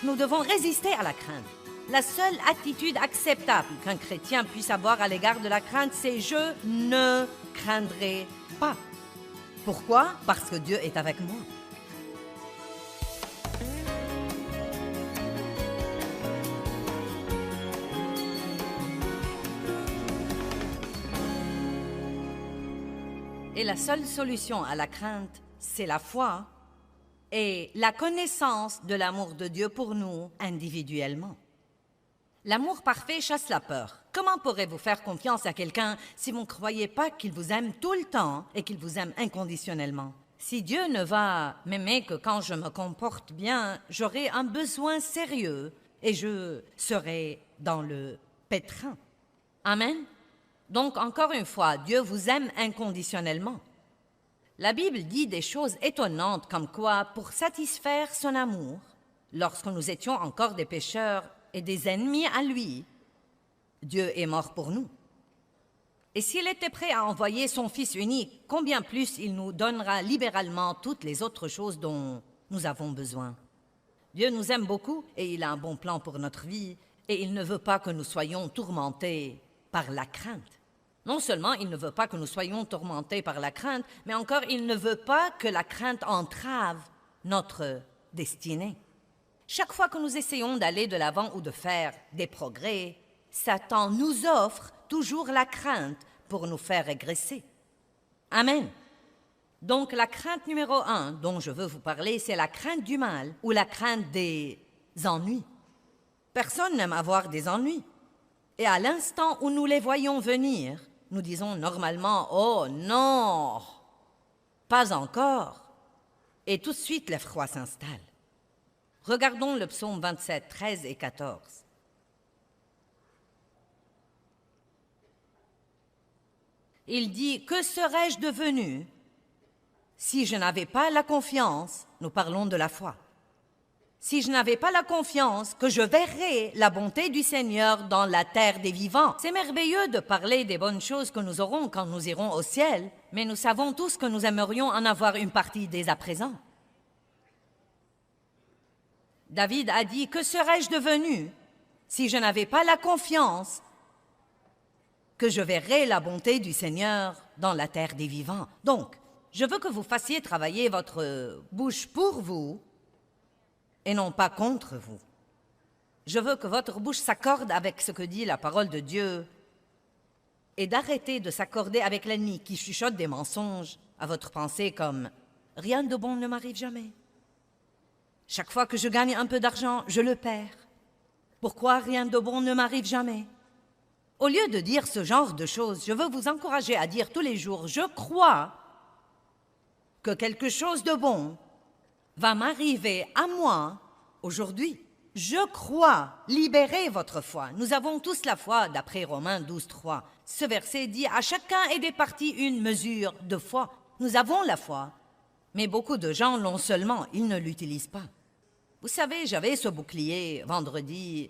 nous devons résister à la crainte. La seule attitude acceptable qu'un chrétien puisse avoir à l'égard de la crainte, c'est « je ne craindrai pas ». Pourquoi? Parce que Dieu est avec moi. Et la seule solution à la crainte, c'est la foi et la connaissance de l'amour de Dieu pour nous individuellement. L'amour parfait chasse la peur. Comment pourrez-vous faire confiance à quelqu'un si vous ne croyez pas qu'il vous aime tout le temps et qu'il vous aime inconditionnellement? Si Dieu ne va m'aimer que quand je me comporte bien, j'aurai un besoin sérieux et je serai dans le pétrin. Amen. Donc, encore une fois, Dieu vous aime inconditionnellement. La Bible dit des choses étonnantes comme quoi, pour satisfaire son amour, lorsque nous étions encore des pécheurs et des ennemis à lui, Dieu est mort pour nous. Et s'il était prêt à envoyer son Fils unique, combien plus il nous donnera libéralement toutes les autres choses dont nous avons besoin. Dieu nous aime beaucoup et il a un bon plan pour notre vie et il ne veut pas que nous soyons tourmentés par la crainte. Non seulement il ne veut pas que nous soyons tourmentés par la crainte, mais encore il ne veut pas que la crainte entrave notre destinée. Chaque fois que nous essayons d'aller de l'avant ou de faire des progrès, Satan nous offre toujours la crainte pour nous faire régresser. Amen. Donc la crainte numéro 1 dont je veux vous parler, c'est la crainte du mal ou la crainte des ennuis. Personne n'aime avoir des ennuis. Et à l'instant où nous les voyons venir, nous disons normalement « Oh non, pas encore !» Et tout de suite, l'effroi s'installe. Regardons le psaume 27, 13 et 14. Il dit « Que serais-je devenu si je n'avais pas la confiance ?» Nous parlons de la foi. Si je n'avais pas la confiance que je verrais la bonté du Seigneur dans la terre des vivants. C'est merveilleux de parler des bonnes choses que nous aurons quand nous irons au ciel, mais nous savons tous que nous aimerions en avoir une partie dès à présent. David a dit « Que serais-je devenu si je n'avais pas la confiance que je verrais la bonté du Seigneur dans la terre des vivants ?» Donc, je veux que vous fassiez travailler votre bouche pour vous, et non pas contre vous. Je veux que votre bouche s'accorde avec ce que dit la parole de Dieu et d'arrêter de s'accorder avec l'ennemi qui chuchote des mensonges à votre pensée comme « Rien de bon ne m'arrive jamais. Chaque fois que je gagne un peu d'argent, je le perds. Pourquoi rien de bon ne m'arrive jamais ?» Au lieu de dire ce genre de choses, je veux vous encourager à dire tous les jours « Je crois que quelque chose de bon va m'arriver à moi aujourd'hui. Je crois. Libérez votre foi. Nous avons tous la foi, d'après Romains 12, 3. Ce verset dit « À chacun est départie une mesure de foi. » Nous avons la foi, mais beaucoup de gens l'ont seulement, ils ne l'utilisent pas. Vous savez, j'avais ce bouclier vendredi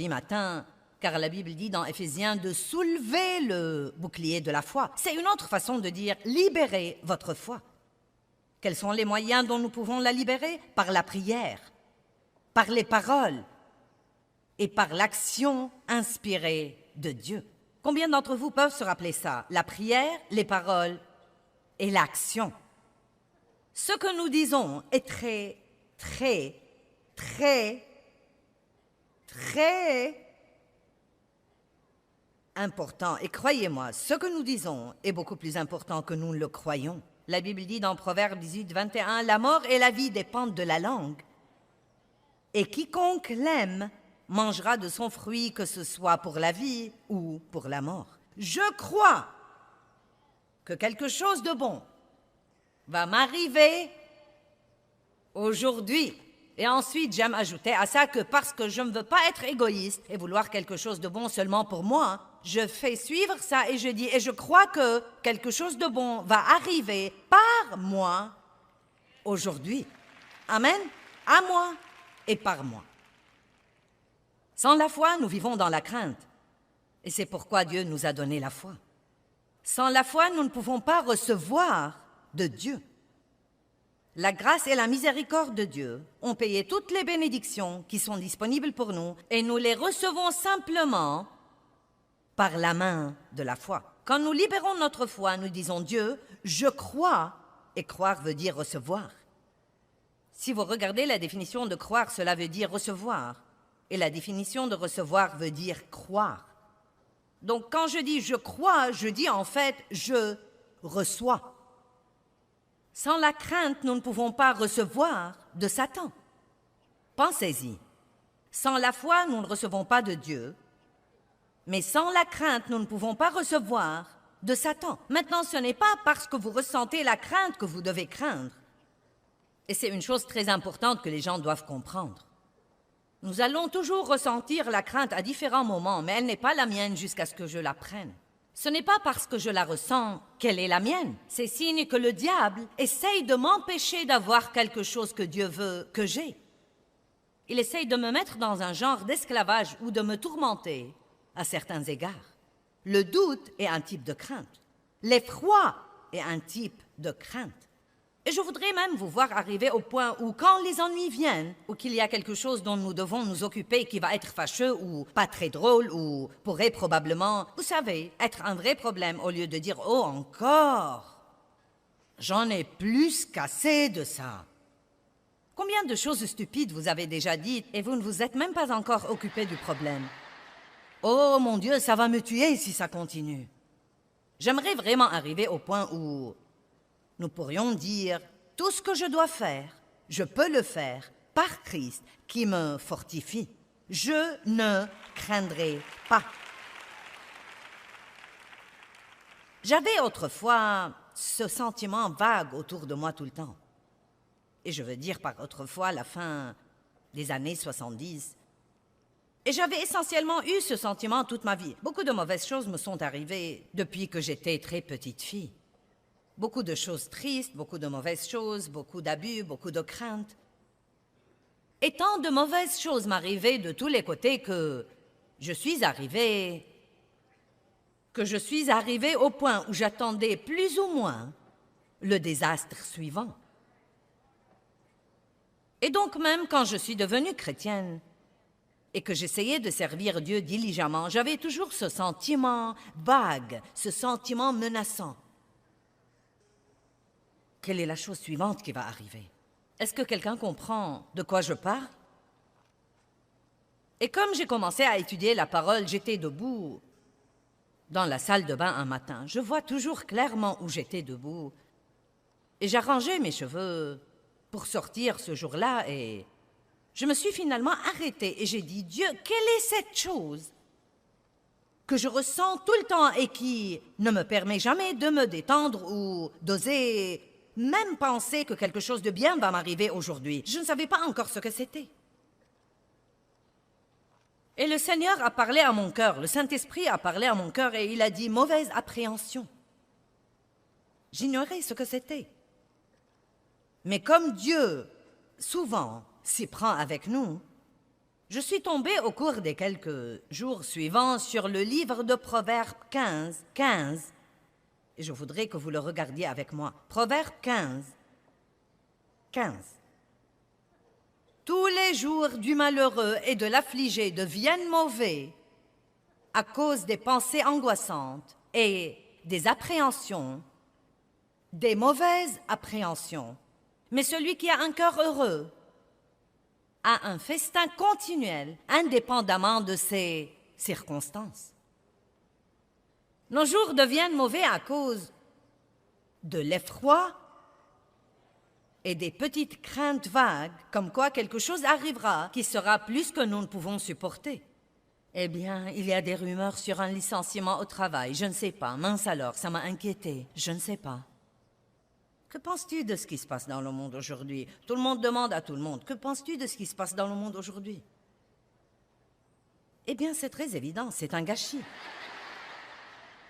matin, car la Bible dit dans Éphésiens de soulever le bouclier de la foi. C'est une autre façon de dire « Libérez votre foi ». Quels sont les moyens dont nous pouvons la libérer? Par la prière, par les paroles et par l'action inspirée de Dieu. Combien d'entre vous peuvent se rappeler ça? La prière, les paroles et l'action. Ce que nous disons est très, très, très, très important. Et croyez-moi, ce que nous disons est beaucoup plus important que nous le croyons. La Bible dit dans Proverbe 18, 21, « La mort et la vie dépendent de la langue. Et quiconque l'aime mangera de son fruit, que ce soit pour la vie ou pour la mort. » Je crois que quelque chose de bon va m'arriver aujourd'hui. Et ensuite, j'aime ajouter à ça que parce que je ne veux pas être égoïste et vouloir quelque chose de bon seulement pour moi, je fais suivre ça et je dis, et je crois que quelque chose de bon va arriver par moi aujourd'hui. Amen. À moi et par moi. Sans la foi, nous vivons dans la crainte. Et c'est pourquoi Dieu nous a donné la foi. Sans la foi, nous ne pouvons pas recevoir de Dieu. La grâce et la miséricorde de Dieu ont payé toutes les bénédictions qui sont disponibles pour nous et nous les recevons simplement par la main de la foi. Quand nous libérons notre foi, nous disons Dieu, je crois, et croire veut dire recevoir. Si vous regardez la définition de croire, cela veut dire recevoir, et la définition de recevoir veut dire croire. Donc quand je dis je crois, je dis en fait je reçois. Sans la crainte, nous ne pouvons pas recevoir de Satan. Pensez-y. Sans la foi, nous ne recevons pas de Dieu. Mais sans la crainte, nous ne pouvons pas recevoir de Satan. Maintenant, ce n'est pas parce que vous ressentez la crainte que vous devez craindre. Et c'est une chose très importante que les gens doivent comprendre. Nous allons toujours ressentir la crainte à différents moments, mais elle n'est pas la mienne jusqu'à ce que je la prenne. Ce n'est pas parce que je la ressens qu'elle est la mienne. C'est signe que le diable essaye de m'empêcher d'avoir quelque chose que Dieu veut que j'ai. Il essaye de me mettre dans un genre d'esclavage ou de me tourmenter à certains égards. Le doute est un type de crainte. L'effroi est un type de crainte. Et je voudrais même vous voir arriver au point où, quand les ennuis viennent, ou qu'il y a quelque chose dont nous devons nous occuper qui va être fâcheux ou pas très drôle ou pourrait probablement, vous savez, être un vrai problème, au lieu de dire « Oh, encore !» J'en ai plus qu'assez de ça. Combien de choses stupides vous avez déjà dites et vous ne vous êtes même pas encore occupé du problème? Oh mon Dieu, ça va me tuer si ça continue. J'aimerais vraiment arriver au point où nous pourrions dire « Tout ce que je dois faire, je peux le faire par Christ qui me fortifie. Je ne craindrai pas. » J'avais autrefois ce sentiment vague autour de moi tout le temps. Et je veux dire par autrefois la fin des années 70. Et j'avais essentiellement eu ce sentiment toute ma vie. Beaucoup de mauvaises choses me sont arrivées depuis que j'étais très petite fille. Beaucoup de choses tristes, beaucoup de mauvaises choses, beaucoup d'abus, beaucoup de craintes. Et tant de mauvaises choses m'arrivaient de tous les côtés que je suis arrivée au point où j'attendais plus ou moins le désastre suivant. Et donc même quand je suis devenue chrétienne et que j'essayais de servir Dieu diligemment, j'avais toujours ce sentiment vague, ce sentiment menaçant. Quelle est la chose suivante qui va arriver? Est-ce que quelqu'un comprend de quoi je parle? Et comme j'ai commencé à étudier la parole, j'étais debout dans la salle de bain un matin. Je vois toujours clairement où j'étais debout. Et j'arrangeais mes cheveux pour sortir ce jour-là et je me suis finalement arrêtée et j'ai dit « Dieu, quelle est cette chose que je ressens tout le temps et qui ne me permet jamais de me détendre ou d'oser même penser que quelque chose de bien va m'arriver aujourd'hui. » Je ne savais pas encore ce que c'était. Et le Seigneur a parlé à mon cœur, le Saint-Esprit a parlé à mon cœur et il a dit « mauvaise appréhension ». J'ignorais ce que c'était. Mais comme Dieu, souvent, s'y prend avec nous, je suis tombée au cours des quelques jours suivants sur le livre de Proverbes 15, et je voudrais que vous le regardiez avec moi. Proverbes 15. Tous les jours du malheureux et de l'affligé deviennent mauvais à cause des pensées angoissantes et des appréhensions, des mauvaises appréhensions. Mais celui qui a un cœur heureux a un festin continuel, indépendamment de ses circonstances. Nos jours deviennent mauvais à cause de l'effroi et des petites craintes vagues, comme quoi quelque chose arrivera qui sera plus que nous ne pouvons supporter. Eh bien, il y a des rumeurs sur un licenciement au travail. Je ne sais pas. Mince alors, ça m'a inquiétée. Je ne sais pas. Que penses-tu de ce qui se passe dans le monde aujourd'hui? Tout le monde demande à tout le monde. Que penses-tu de ce qui se passe dans le monde aujourd'hui? Eh bien, c'est très évident. C'est un gâchis.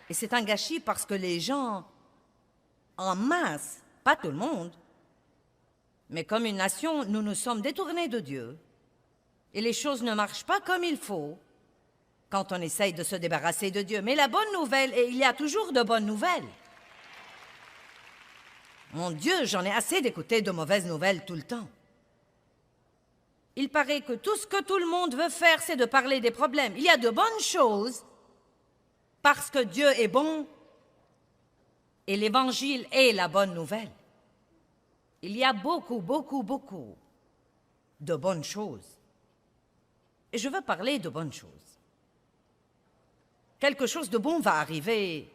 Et c'est un gâchis parce que les gens, en masse, pas tout le monde, mais comme une nation, nous nous sommes détournés de Dieu. Et les choses ne marchent pas comme il faut quand on essaye de se débarrasser de Dieu. Mais la bonne nouvelle, et il y a toujours de bonnes nouvelles. Mon Dieu, j'en ai assez d'écouter de mauvaises nouvelles tout le temps. Il paraît que tout ce que tout le monde veut faire, c'est de parler des problèmes. Il y a de bonnes choses parce que Dieu est bon et l'Évangile est la bonne nouvelle. Il y a beaucoup, beaucoup, beaucoup de bonnes choses. Et je veux parler de bonnes choses. Quelque chose de bon va arriver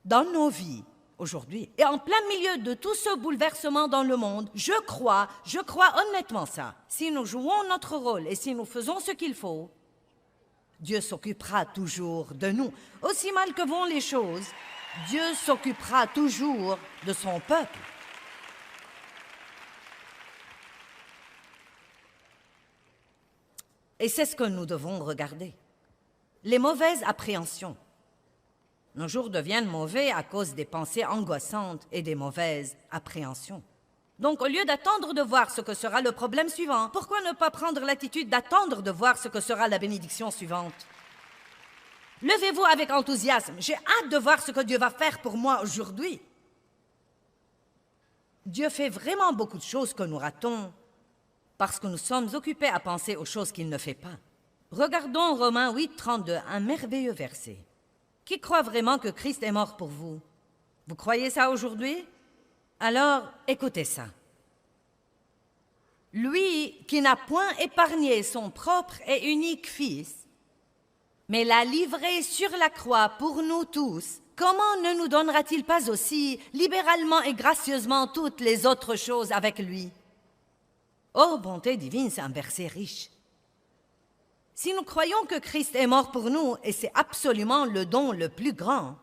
dans nos vies aujourd'hui. Et en plein milieu de tout ce bouleversement dans le monde, je crois honnêtement ça. Si nous jouons notre rôle et si nous faisons ce qu'il faut, Dieu s'occupera toujours de nous. Aussi mal que vont les choses, Dieu s'occupera toujours de son peuple. Et c'est ce que nous devons regarder. Les mauvaises appréhensions. Nos jours deviennent mauvais à cause des pensées angoissantes et des mauvaises appréhensions. Donc, au lieu d'attendre de voir ce que sera le problème suivant, pourquoi ne pas prendre l'attitude d'attendre de voir ce que sera la bénédiction suivante? Levez-vous avec enthousiasme. J'ai hâte de voir ce que Dieu va faire pour moi aujourd'hui. Dieu fait vraiment beaucoup de choses que nous ratons parce que nous sommes occupés à penser aux choses qu'il ne fait pas. Regardons Romains 8, 32, un merveilleux verset. Qui croit vraiment que Christ est mort pour vous? Vous croyez ça aujourd'hui? Alors, écoutez ça. Lui qui n'a point épargné son propre et unique Fils, mais l'a livré sur la croix pour nous tous, comment ne nous donnera-t-il pas aussi libéralement et gracieusement toutes les autres choses avec lui? Oh, bonté divine, c'est un verset riche. Si nous croyons que Christ est mort pour nous, et c'est absolument le don le plus grand,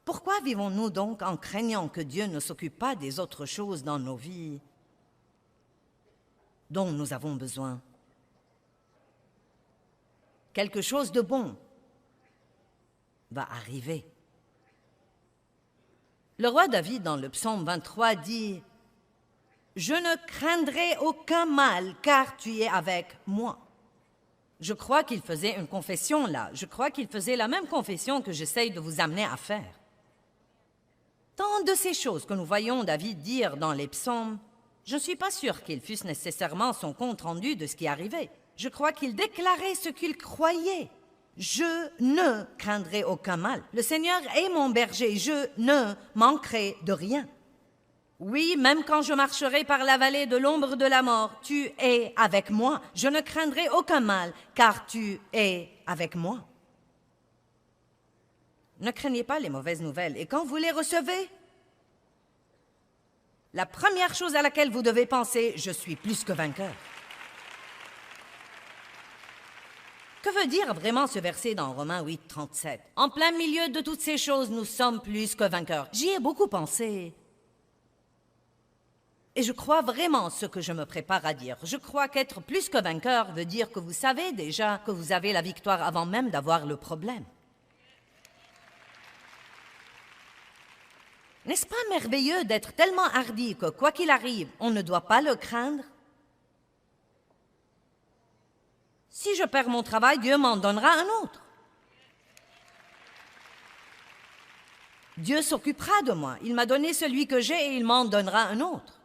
pourquoi vivons-nous donc en craignant que Dieu ne s'occupe pas des autres choses dans nos vies dont nous avons besoin? Quelque chose de bon va arriver. Le roi David, dans le psaume 23, dit « Je ne craindrai aucun mal, car tu es avec moi. » Je crois qu'il faisait une confession là. Je crois qu'il faisait la même confession que j'essaye de vous amener à faire. Tant de ces choses que nous voyons David dire dans les psaumes, je ne suis pas sûre qu'ils fussent nécessairement son compte-rendu de ce qui arrivait. Je crois qu'il déclarait ce qu'il croyait. Je ne craindrai aucun mal. Le Seigneur est mon berger, je ne manquerai de rien. Oui, même quand je marcherai par la vallée de l'ombre de la mort, tu es avec moi. Je ne craindrai aucun mal, car tu es avec moi. Ne craignez pas les mauvaises nouvelles. Et quand vous les recevez, la première chose à laquelle vous devez penser, je suis plus que vainqueur. Que veut dire vraiment ce verset dans Romains 8, 37? En plein milieu de toutes ces choses, nous sommes plus que vainqueurs. J'y ai beaucoup pensé. Et je crois vraiment ce que je me prépare à dire. Je crois qu'être plus que vainqueur veut dire que vous savez déjà que vous avez la victoire avant même d'avoir le problème. N'est-ce pas merveilleux d'être tellement hardi que quoi qu'il arrive, on ne doit pas le craindre? Si je perds mon travail, Dieu m'en donnera un autre. Dieu s'occupera de moi. Il m'a donné celui que j'ai et il m'en donnera un autre.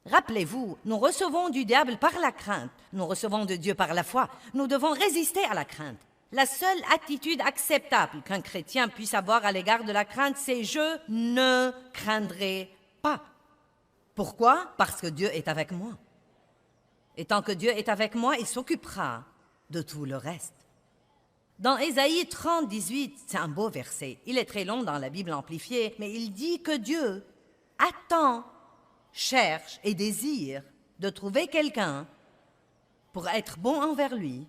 Rappelez-vous, nous recevons du diable par la crainte, nous recevons de Dieu par la foi. Nous devons résister à la crainte. La seule attitude acceptable qu'un chrétien puisse avoir à l'égard de la crainte, c'est « je ne craindrai pas ». Pourquoi? Parce que Dieu est avec moi. Et tant que Dieu est avec moi, il s'occupera de tout le reste. Dans Ésaïe 30, 18, c'est un beau verset. Il est très long dans la Bible amplifiée, mais il dit que Dieu attend, cherche et désire de trouver quelqu'un pour être bon envers lui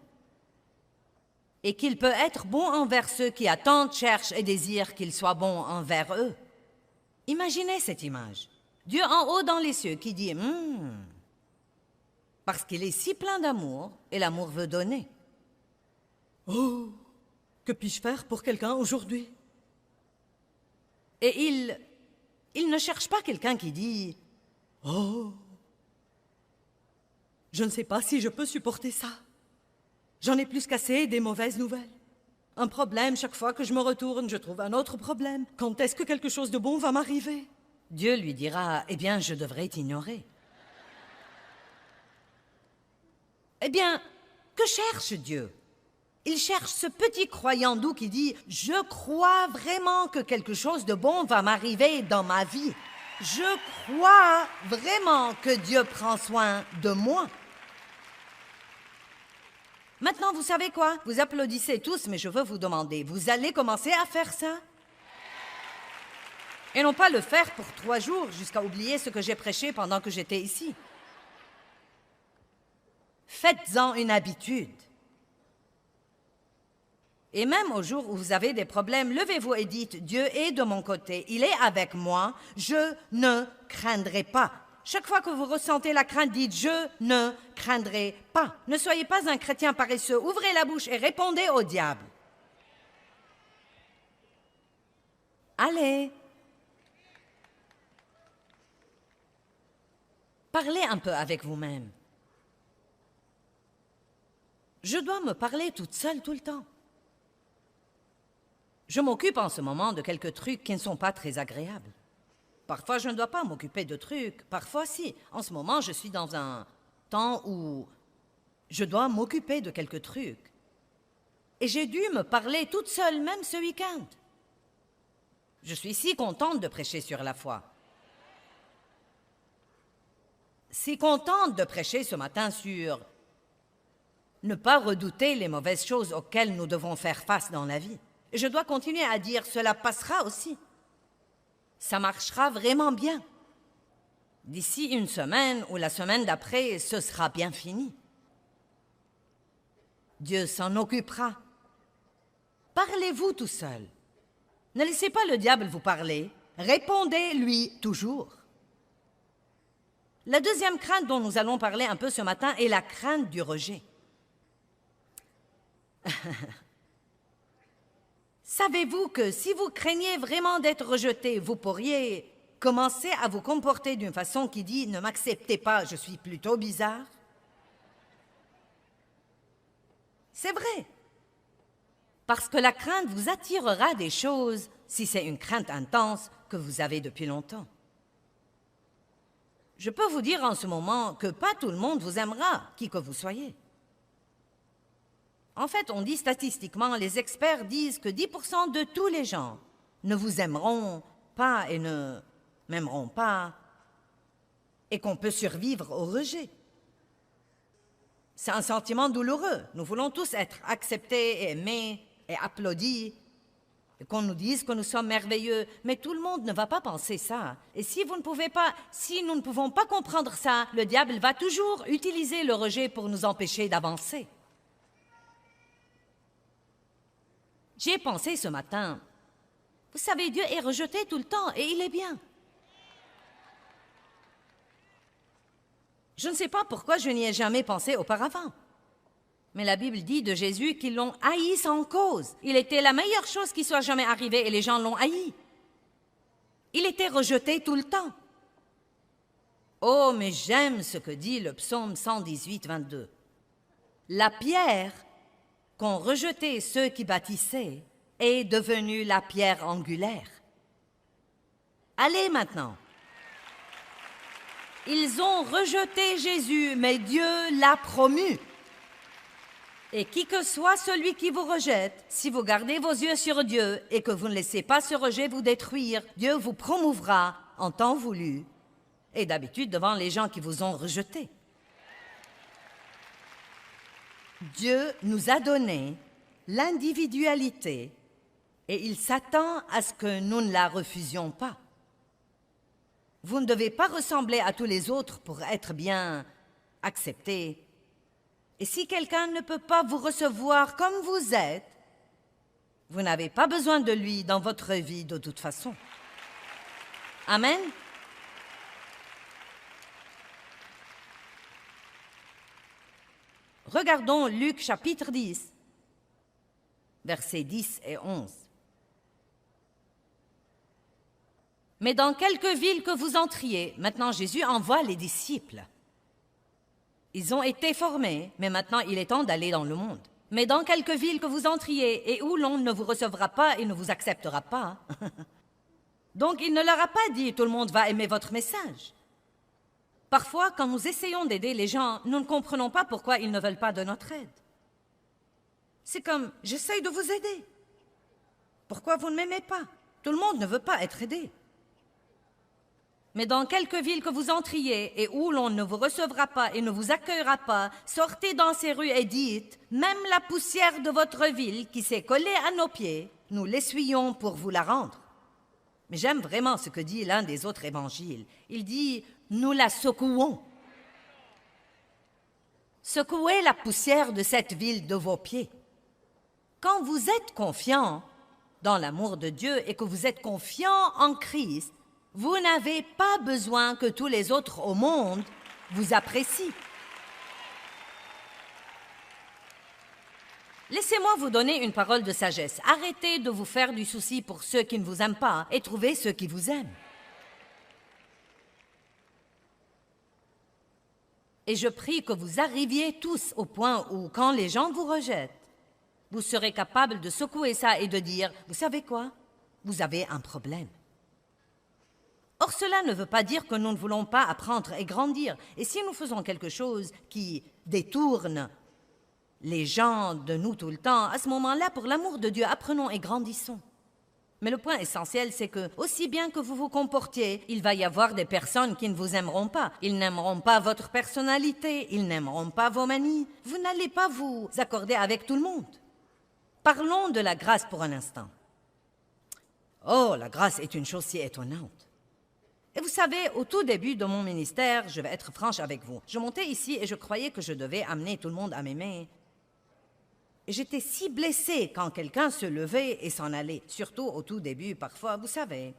et qu'il peut être bon envers ceux qui attendent, cherchent et désirent qu'il soit bon envers eux. Imaginez cette image. Dieu en haut dans les cieux qui dit parce qu'il est si plein d'amour et l'amour veut donner. Oh, que puis-je faire pour quelqu'un aujourd'hui? Et il ne cherche pas quelqu'un qui dit « Oh, je ne sais pas si je peux supporter ça. J'en ai plus qu'assez des mauvaises nouvelles. Un problème, chaque fois que je me retourne, je trouve un autre problème. Quand est-ce que quelque chose de bon va m'arriver? Dieu lui dira, eh bien, je devrais t'ignorer. Eh bien, que cherche Dieu? Il cherche ce petit croyant doux qui dit « Je crois vraiment que quelque chose de bon va m'arriver dans ma vie. Je crois vraiment que Dieu prend soin de moi. » Maintenant, vous savez quoi? Vous applaudissez tous, mais je veux vous demander, vous allez commencer à faire ça? Et non pas le faire pour 3 jours jusqu'à oublier ce que j'ai prêché pendant que j'étais ici. Faites-en une habitude. Et même au jour où vous avez des problèmes, levez-vous et dites, Dieu est de mon côté, il est avec moi, je ne craindrai pas. Chaque fois que vous ressentez la crainte, dites, je ne craindrai pas. Ne soyez pas un chrétien paresseux, ouvrez la bouche et répondez au diable. Allez. Parlez un peu avec vous-même. Je dois me parler toute seule tout le temps. Je m'occupe en ce moment de quelques trucs qui ne sont pas très agréables. Parfois, je ne dois pas m'occuper de trucs, parfois si. En ce moment, je suis dans un temps où je dois m'occuper de quelques trucs. Et j'ai dû me parler toute seule, même ce week-end. Je suis si contente de prêcher sur la foi. Si contente de prêcher ce matin sur ne pas redouter les mauvaises choses auxquelles nous devons faire face dans la vie. Je dois continuer à dire, cela passera aussi. Ça marchera vraiment bien. D'ici une semaine ou la semaine d'après, ce sera bien fini. Dieu s'en occupera. Parlez-vous tout seul. Ne laissez pas le diable vous parler. Répondez-lui toujours. La deuxième crainte dont nous allons parler un peu ce matin est la crainte du rejet. Savez-vous que si vous craignez vraiment d'être rejeté, vous pourriez commencer à vous comporter d'une façon qui dit « Ne m'acceptez pas, je suis plutôt bizarre ». C'est vrai. Parce que la crainte vous attirera des choses si c'est une crainte intense que vous avez depuis longtemps. Je peux vous dire en ce moment que pas tout le monde vous aimera, qui que vous soyez. En fait, on dit statistiquement, les experts disent que 10% de tous les gens ne vous aimeront pas et ne m'aimeront pas, et qu'on peut survivre au rejet. C'est un sentiment douloureux. Nous voulons tous être acceptés, aimés et applaudis, et qu'on nous dise que nous sommes merveilleux, mais tout le monde ne va pas penser ça. Et si nous ne pouvons pas comprendre ça, le diable va toujours utiliser le rejet pour nous empêcher d'avancer. J'y ai pensé ce matin. Vous savez, Dieu est rejeté tout le temps et il est bien. Je ne sais pas pourquoi je n'y ai jamais pensé auparavant. Mais la Bible dit de Jésus qu'ils l'ont haï sans cause. Il était la meilleure chose qui soit jamais arrivée et les gens l'ont haï. Il était rejeté tout le temps. Oh, mais j'aime ce que dit le psaume 118, 22. La pierre qu'ont rejeté ceux qui bâtissaient est devenue la pierre angulaire. Allez maintenant. Ils ont rejeté Jésus, mais Dieu l'a promu. Et qui que soit celui qui vous rejette, si vous gardez vos yeux sur Dieu et que vous ne laissez pas ce rejet vous détruire, Dieu vous promouvra en temps voulu et d'habitude devant les gens qui vous ont rejeté. Dieu nous a donné l'individualité et il s'attend à ce que nous ne la refusions pas. Vous ne devez pas ressembler à tous les autres pour être bien accepté. Et si quelqu'un ne peut pas vous recevoir comme vous êtes, vous n'avez pas besoin de lui dans votre vie de toute façon. Amen. Regardons Luc chapitre 10, versets 10 et 11. Mais dans quelque ville que vous entriez, maintenant Jésus envoie les disciples. Ils ont été formés, mais maintenant il est temps d'aller dans le monde. Mais dans quelque ville que vous entriez et où l'on ne vous recevra pas et ne vous acceptera pas. Donc il ne leur a pas dit « tout le monde va aimer votre message ». Parfois, quand nous essayons d'aider les gens, nous ne comprenons pas pourquoi ils ne veulent pas de notre aide. C'est comme « j'essaye de vous aider ». Pourquoi vous ne m'aimez pas? Tout le monde ne veut pas être aidé. Mais dans quelque ville que vous entriez et où l'on ne vous recevra pas et ne vous accueillera pas, sortez dans ces rues et dites, même la poussière de votre ville qui s'est collée à nos pieds, nous l'essuyons pour vous la rendre. Mais j'aime vraiment ce que dit l'un des autres évangiles. Il dit, nous la secouons. Secouez la poussière de cette ville de vos pieds. Quand vous êtes confiant dans l'amour de Dieu et que vous êtes confiant en Christ, vous n'avez pas besoin que tous les autres au monde vous apprécient. Laissez-moi vous donner une parole de sagesse. Arrêtez de vous faire du souci pour ceux qui ne vous aiment pas et trouvez ceux qui vous aiment. Et je prie que vous arriviez tous au point où, quand les gens vous rejettent, vous serez capable de secouer ça et de dire, vous savez quoi? Vous avez un problème. Or, cela ne veut pas dire que nous ne voulons pas apprendre et grandir. Et si nous faisons quelque chose qui détourne les gens de nous tout le temps, à ce moment-là, pour l'amour de Dieu, apprenons et grandissons. Mais le point essentiel, c'est que, aussi bien que vous vous comportiez, il va y avoir des personnes qui ne vous aimeront pas. Ils n'aimeront pas votre personnalité, ils n'aimeront pas vos manies. Vous n'allez pas vous accorder avec tout le monde. Parlons de la grâce pour un instant. Oh, la grâce est une chose si étonnante. Et vous savez, au tout début de mon ministère, je vais être franche avec vous, je montais ici et je croyais que je devais amener tout le monde à m'aimer. Et j'étais si blessée quand quelqu'un se levait et s'en allait, surtout au tout début, parfois, vous savez.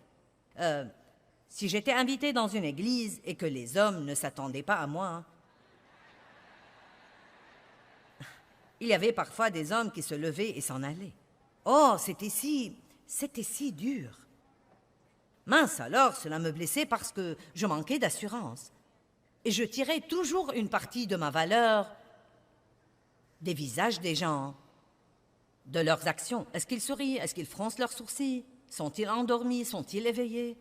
Si j'étais invitée dans une église et que les hommes ne s'attendaient pas à moi, il y avait parfois des hommes qui se levaient et s'en allaient. Oh, c'était si dur. Mince alors, cela me blessait parce que je manquais d'assurance. Et je tirais toujours une partie de ma valeur des visages des gens, de leurs actions. Est-ce qu'ils sourient? Est-ce qu'ils froncent leurs sourcils? Sont-ils endormis? Sont-ils éveillés?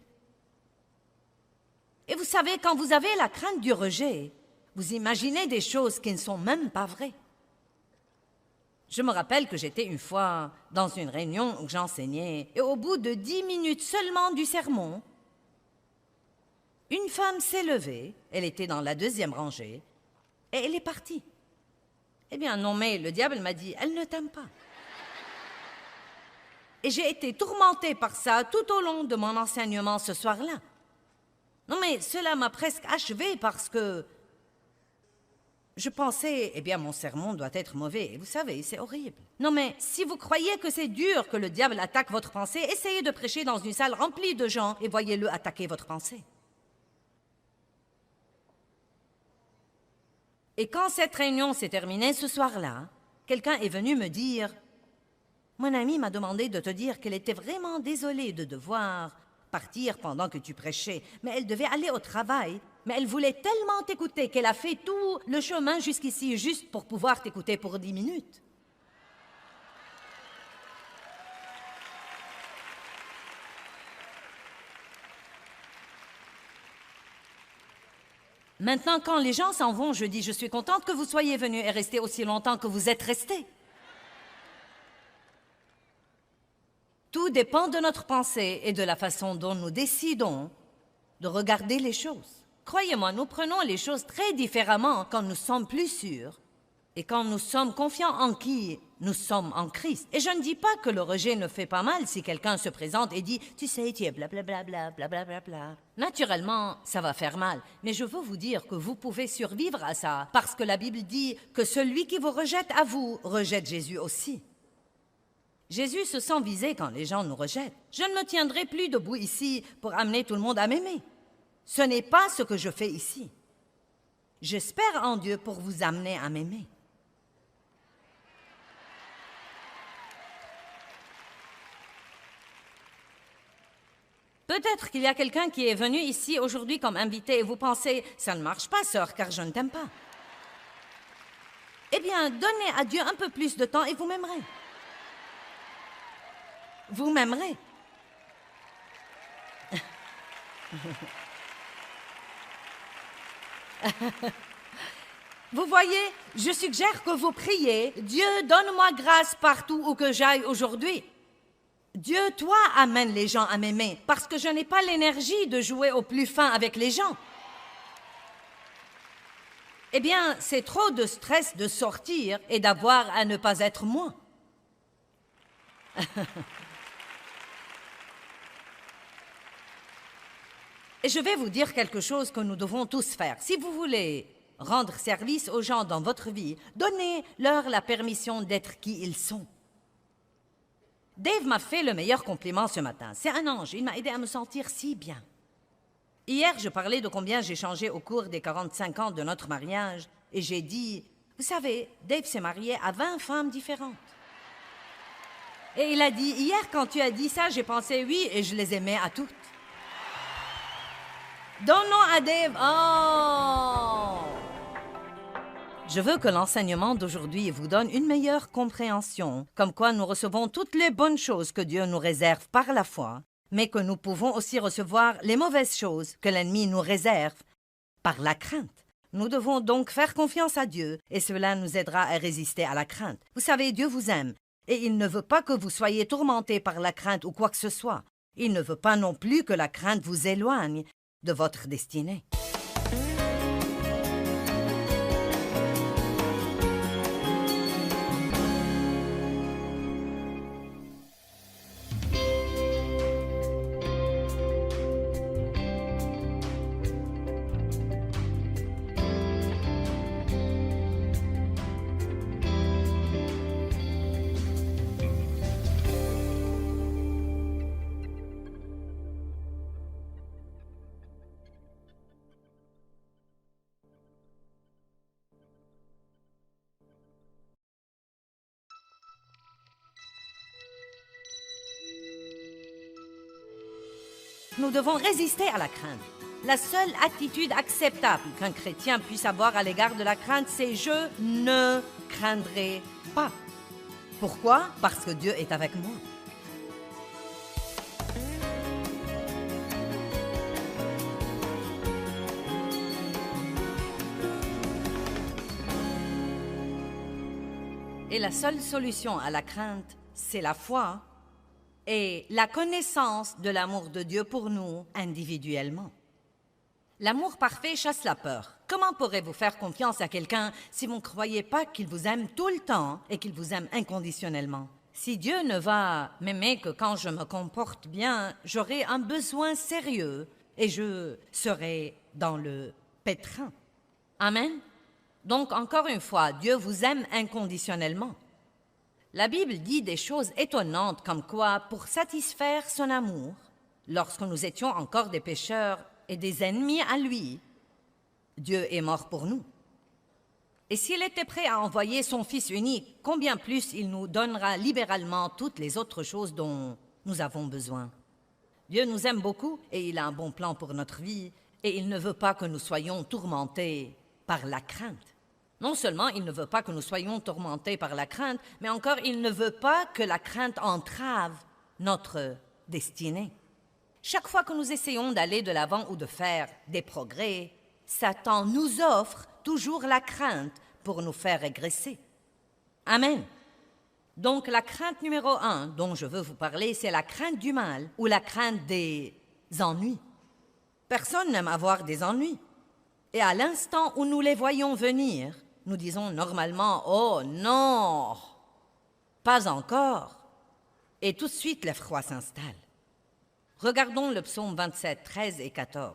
Et vous savez, quand vous avez la crainte du rejet, vous imaginez des choses qui ne sont même pas vraies. Je me rappelle que j'étais une fois dans une réunion où j'enseignais et au bout de 10 minutes seulement du sermon, une femme s'est levée, elle était dans la deuxième rangée, et elle est partie. Eh bien non, mais le diable m'a dit, elle ne t'aime pas. Et j'ai été tourmentée par ça tout au long de mon enseignement ce soir-là. Non mais cela m'a presque achevée parce que je pensais, eh bien, mon sermon doit être mauvais. Et vous savez, c'est horrible. Non, mais si vous croyez que c'est dur que le diable attaque votre pensée, essayez de prêcher dans une salle remplie de gens et voyez-le attaquer votre pensée. Et quand cette réunion s'est terminée ce soir-là, quelqu'un est venu me dire, « Mon amie m'a demandé de te dire qu'elle était vraiment désolée de devoir partir pendant que tu prêchais, mais elle devait aller au travail. Mais elle voulait tellement t'écouter qu'elle a fait tout le chemin jusqu'ici juste pour pouvoir t'écouter pour 10 minutes. » Maintenant, quand les gens s'en vont, je dis, je suis contente que vous soyez venus et restés aussi longtemps que vous êtes restés. Tout dépend de notre pensée et de la façon dont nous décidons de regarder les choses. Croyez-moi, nous prenons les choses très différemment quand nous sommes plus sûrs et quand nous sommes confiants en qui nous sommes en Christ. Et je ne dis pas que le rejet ne fait pas mal si quelqu'un se présente et dit « Tu sais, tu es blablabla, blablabla. » Naturellement, ça va faire mal, mais je veux vous dire que vous pouvez survivre à ça parce que la Bible dit que celui qui vous rejette à vous rejette Jésus aussi. Jésus se sent visé quand les gens nous rejettent. Je ne me tiendrai plus debout ici pour amener tout le monde à m'aimer. Ce n'est pas ce que je fais ici. J'espère en Dieu pour vous amener à m'aimer. Peut-être qu'il y a quelqu'un qui est venu ici aujourd'hui comme invité et vous pensez « Ça ne marche pas, sœur, car je ne t'aime pas. » Eh bien, donnez à Dieu un peu plus de temps et vous m'aimerez. Vous m'aimerez. Vous voyez, je suggère que vous priez, Dieu, donne-moi grâce partout où que j'aille aujourd'hui. Dieu, toi, amène les gens à m'aimer, parce que je n'ai pas l'énergie de jouer au plus fin avec les gens. Eh bien, c'est trop de stress de sortir et d'avoir à ne pas être moi. Et je vais vous dire quelque chose que nous devons tous faire. Si vous voulez rendre service aux gens dans votre vie, donnez-leur la permission d'être qui ils sont. Dave m'a fait le meilleur compliment ce matin. C'est un ange, il m'a aidé à me sentir si bien. Hier, je parlais de combien j'ai changé au cours des 45 ans de notre mariage, et j'ai dit, vous savez, Dave s'est marié à 20 femmes différentes. Et il a dit, hier, quand tu as dit ça, j'ai pensé oui, et je les aimais à toutes. Donnons à Dave. Oh! Je veux que l'enseignement d'aujourd'hui vous donne une meilleure compréhension, comme quoi nous recevons toutes les bonnes choses que Dieu nous réserve par la foi, mais que nous pouvons aussi recevoir les mauvaises choses que l'ennemi nous réserve par la crainte. Nous devons donc faire confiance à Dieu, et cela nous aidera à résister à la crainte. Vous savez, Dieu vous aime, et il ne veut pas que vous soyez tourmentés par la crainte ou quoi que ce soit. Il ne veut pas non plus que la crainte vous éloigne de votre destinée. Nous devons résister à la crainte. La seule attitude acceptable qu'un chrétien puisse avoir à l'égard de la crainte, c'est « je ne craindrai pas ». Pourquoi? Parce que Dieu est avec moi. Et la seule solution à la crainte, c'est la foi et la connaissance de l'amour de Dieu pour nous individuellement. L'amour parfait chasse la peur. Comment pourrez-vous faire confiance à quelqu'un si vous ne croyez pas qu'il vous aime tout le temps et qu'il vous aime inconditionnellement? Si Dieu ne va m'aimer que quand je me comporte bien, j'aurai un besoin sérieux et je serai dans le pétrin. Amen? Donc, encore une fois, Dieu vous aime inconditionnellement. La Bible dit des choses étonnantes comme quoi, pour satisfaire son amour, lorsque nous étions encore des pécheurs et des ennemis à lui, Dieu est mort pour nous. Et s'il était prêt à envoyer son Fils unique, combien plus il nous donnera libéralement toutes les autres choses dont nous avons besoin. Dieu nous aime beaucoup et il a un bon plan pour notre vie et il ne veut pas que nous soyons tourmentés par la crainte. Non seulement il ne veut pas que nous soyons tourmentés par la crainte, mais encore il ne veut pas que la crainte entrave notre destinée. Chaque fois que nous essayons d'aller de l'avant ou de faire des progrès, Satan nous offre toujours la crainte pour nous faire régresser. Amen. Donc la crainte numéro 1 dont je veux vous parler, c'est la crainte du mal ou la crainte des ennuis. Personne n'aime avoir des ennuis. Et à l'instant où nous les voyons venir, nous disons normalement « Oh non, pas encore !» Et tout de suite, l'effroi s'installe. Regardons le psaume 27, 13 et 14.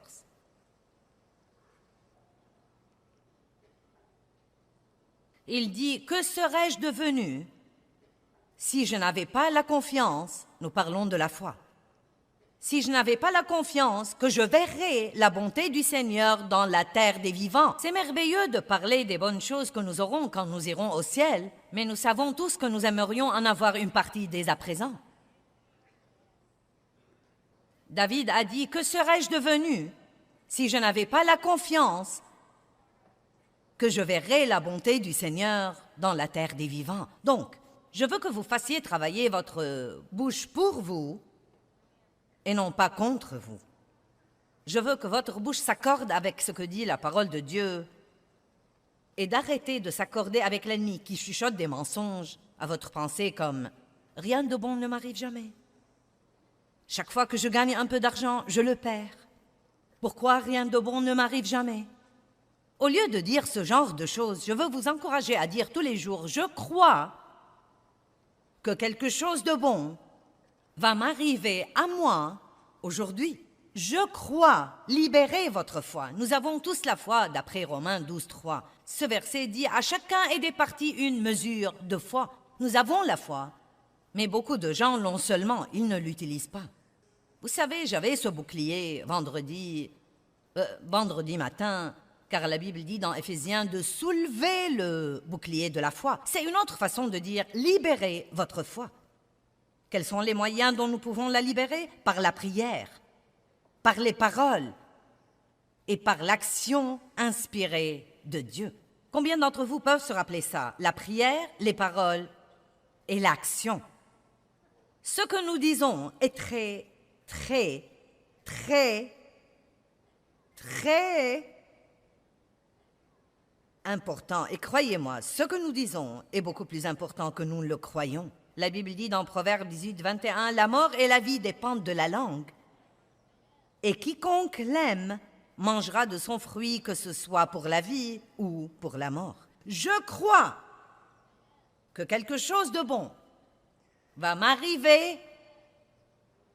Il dit « Que serais-je devenu si je n'avais pas la confiance ?» Nous parlons de la foi. Si je n'avais pas la confiance que je verrais la bonté du Seigneur dans la terre des vivants. C'est merveilleux de parler des bonnes choses que nous aurons quand nous irons au ciel, mais nous savons tous que nous aimerions en avoir une partie dès à présent. David a dit « Que serais-je devenu si je n'avais pas la confiance que je verrai la bonté du Seigneur dans la terre des vivants. Donc, je veux que vous fassiez travailler votre bouche pour vous et non pas contre vous. Je veux que votre bouche s'accorde avec ce que dit la parole de Dieu et d'arrêter de s'accorder avec l'ennemi qui chuchote des mensonges à votre pensée comme « rien de bon ne m'arrive jamais ». Chaque fois que je gagne un peu d'argent, je le perds. Pourquoi rien de bon ne m'arrive jamais? Au lieu de dire ce genre de choses, je veux vous encourager à dire tous les jours « je crois que quelque chose de bon va m'arriver à moi aujourd'hui ». Je crois, libérez votre foi. Nous avons tous la foi, d'après Romains 12, 3. Ce verset dit « à chacun est départie une mesure de foi ». Nous avons la foi, mais beaucoup de gens l'ont seulement, ils ne l'utilisent pas. Vous savez, j'avais ce bouclier vendredi matin, car la Bible dit dans Éphésiens de soulever le bouclier de la foi. C'est une autre façon de dire « libérez votre foi ». Quels sont les moyens dont nous pouvons la libérer? Par la prière, par les paroles et par l'action inspirée de Dieu. Combien d'entre vous peuvent se rappeler ça? La prière, les paroles et l'action. Ce que nous disons est très important. Et croyez-moi, ce que nous disons est beaucoup plus important que nous le croyons. La Bible dit dans Proverbe 18, 21, « La mort et la vie dépendent de la langue. Et quiconque l'aime mangera de son fruit, que ce soit pour la vie ou pour la mort. » Je crois que quelque chose de bon va m'arriver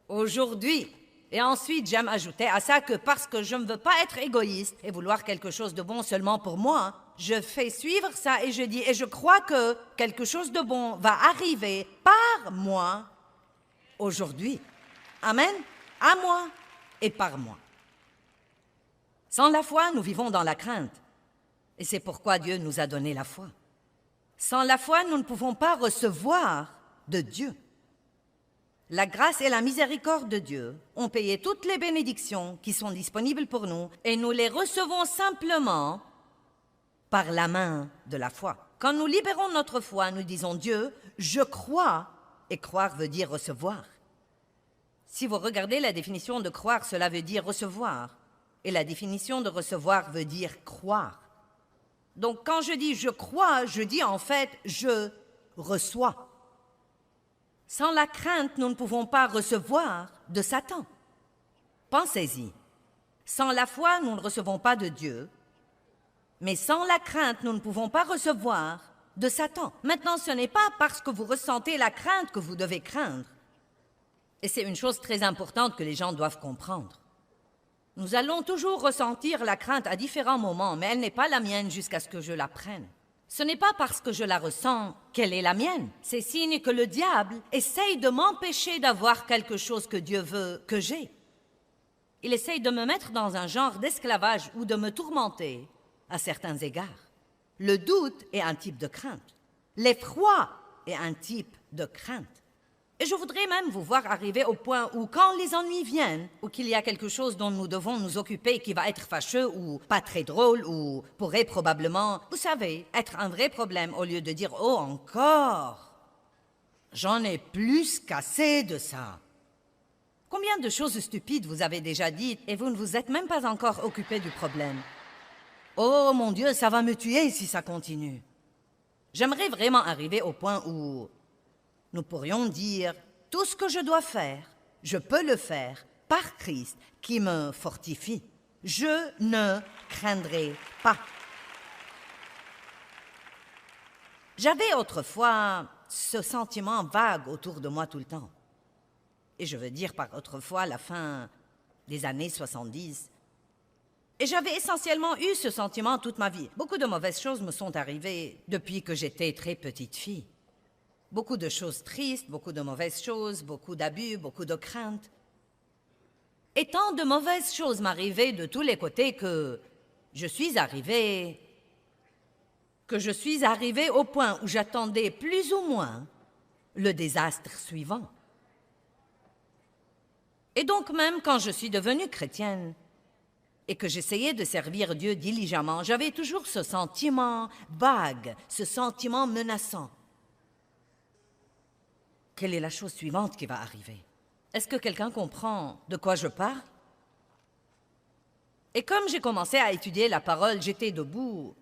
aujourd'hui. Et ensuite, j'aime ajouter à ça que parce que je ne veux pas être égoïste et vouloir quelque chose de bon seulement pour moi, je fais suivre ça et je dis, et je crois que quelque chose de bon va arriver par moi aujourd'hui. Amen. À moi et par moi. Sans la foi, nous vivons dans la crainte. Et c'est pourquoi Dieu nous a donné la foi. Sans la foi, nous ne pouvons pas recevoir de Dieu. La grâce et la miséricorde de Dieu ont payé toutes les bénédictions qui sont disponibles pour nous et nous les recevons simplement par la main de la foi. Quand nous libérons notre foi, nous disons « Dieu, je crois » et croire veut dire recevoir. Si vous regardez la définition de croire, cela veut dire recevoir. Et la définition de recevoir veut dire croire. Donc quand je dis « je crois », je dis en fait « je reçois ». Sans la crainte, nous ne pouvons pas recevoir de Satan. Pensez-y. Sans la foi, nous ne recevons pas de Dieu. Mais sans la crainte, nous ne pouvons pas recevoir de Satan. Maintenant, ce n'est pas parce que vous ressentez la crainte que vous devez craindre. Et c'est une chose très importante que les gens doivent comprendre. Nous allons toujours ressentir la crainte à différents moments, mais elle n'est pas la mienne jusqu'à ce que je la prenne. Ce n'est pas parce que je la ressens qu'elle est la mienne. C'est signe que le diable essaye de m'empêcher d'avoir quelque chose que Dieu veut que j'ai. Il essaye de me mettre dans un genre d'esclavage ou de me tourmenter à certains égards. Le doute est un type de crainte. L'effroi est un type de crainte. Et je voudrais même vous voir arriver au point où, quand les ennuis viennent, ou qu'il y a quelque chose dont nous devons nous occuper qui va être fâcheux ou pas très drôle ou pourrait probablement, vous savez, être un vrai problème au lieu de dire « Oh, encore ! J'en ai plus qu'assez de ça !» Combien de choses stupides vous avez déjà dites et vous ne vous êtes même pas encore occupé du problème? « Oh mon Dieu, ça va me tuer si ça continue !» J'aimerais vraiment arriver au point où nous pourrions dire « Tout ce que je dois faire, je peux le faire par Christ qui me fortifie. Je ne craindrai pas. » J'avais autrefois ce sentiment vague autour de moi tout le temps. Et je veux dire par autrefois la fin des années 70. Et j'avais essentiellement eu ce sentiment toute ma vie. Beaucoup de mauvaises choses me sont arrivées depuis que j'étais très petite fille. Beaucoup de choses tristes, beaucoup de mauvaises choses, beaucoup d'abus, beaucoup de craintes. Et tant de mauvaises choses m'arrivaient de tous les côtés que je suis arrivée au point où j'attendais plus ou moins le désastre suivant. Et donc même quand je suis devenue chrétienne, et que j'essayais de servir Dieu diligemment, j'avais toujours ce sentiment vague, ce sentiment menaçant. Quelle est la chose suivante qui va arriver? Est-ce que quelqu'un comprend de quoi je parle? Et comme j'ai commencé à étudier la parole, j'étais debout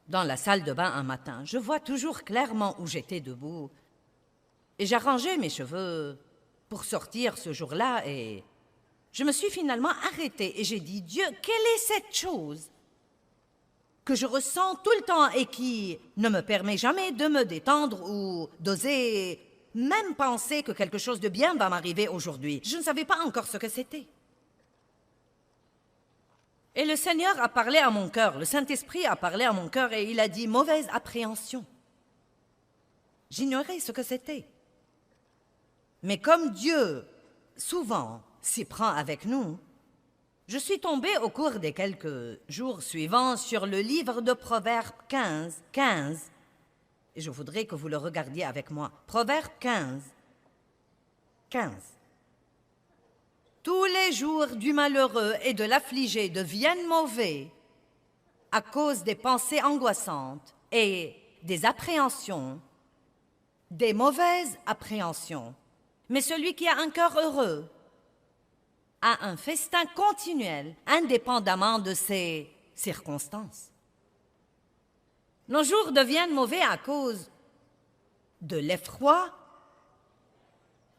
dans la salle de bain un matin. Je vois toujours clairement où j'étais debout. Et j'arrangeais mes cheveux pour sortir ce jour-là et je me suis finalement arrêtée et j'ai dit, Dieu, quelle est cette chose que je ressens tout le temps et qui ne me permet jamais de me détendre ou d'oser même penser que quelque chose de bien va m'arriver aujourd'hui? Je ne savais pas encore ce que c'était. Et le Seigneur a parlé à mon cœur, le Saint-Esprit a parlé à mon cœur et il a dit « mauvaise appréhension ». J'ignorais ce que c'était. Mais comme Dieu, souvent, s'y prend avec nous, je suis tombée au cours des quelques jours suivants sur le livre de Proverbes 15, et je voudrais que vous le regardiez avec moi. Proverbes 15. Tous les jours du malheureux et de l'affligé deviennent mauvais à cause des pensées angoissantes et des appréhensions, des mauvaises appréhensions. Mais celui qui a un cœur heureux a un festin continuel, indépendamment de ses circonstances. Nos jours deviennent mauvais à cause de l'effroi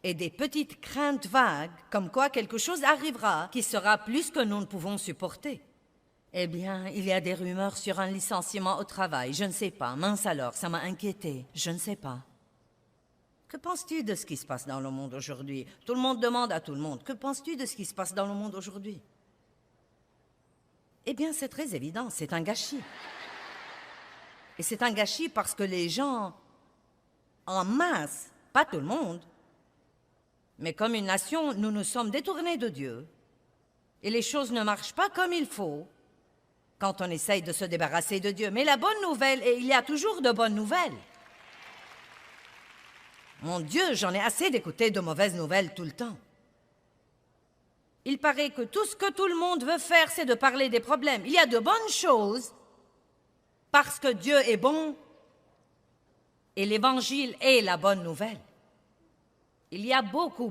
et des petites craintes vagues, comme quoi quelque chose arrivera qui sera plus que nous ne pouvons supporter. Eh bien, il y a des rumeurs sur un licenciement au travail, je ne sais pas, mince alors, ça m'a inquiété, je ne sais pas. Que penses-tu de ce qui se passe dans le monde aujourd'hui? Tout le monde demande à tout le monde, que penses-tu de ce qui se passe dans le monde aujourd'hui? Eh bien, c'est très évident, c'est un gâchis. Et c'est un gâchis parce que les gens, en masse, pas tout le monde, mais comme une nation, nous nous sommes détournés de Dieu. Et les choses ne marchent pas comme il faut quand on essaye de se débarrasser de Dieu. Mais la bonne nouvelle, et il y a toujours de bonnes nouvelles. Mon Dieu, j'en ai assez d'écouter de mauvaises nouvelles tout le temps. Il paraît que tout ce que tout le monde veut faire, c'est de parler des problèmes. Il y a de bonnes choses parce que Dieu est bon et l'Évangile est la bonne nouvelle. Il y a beaucoup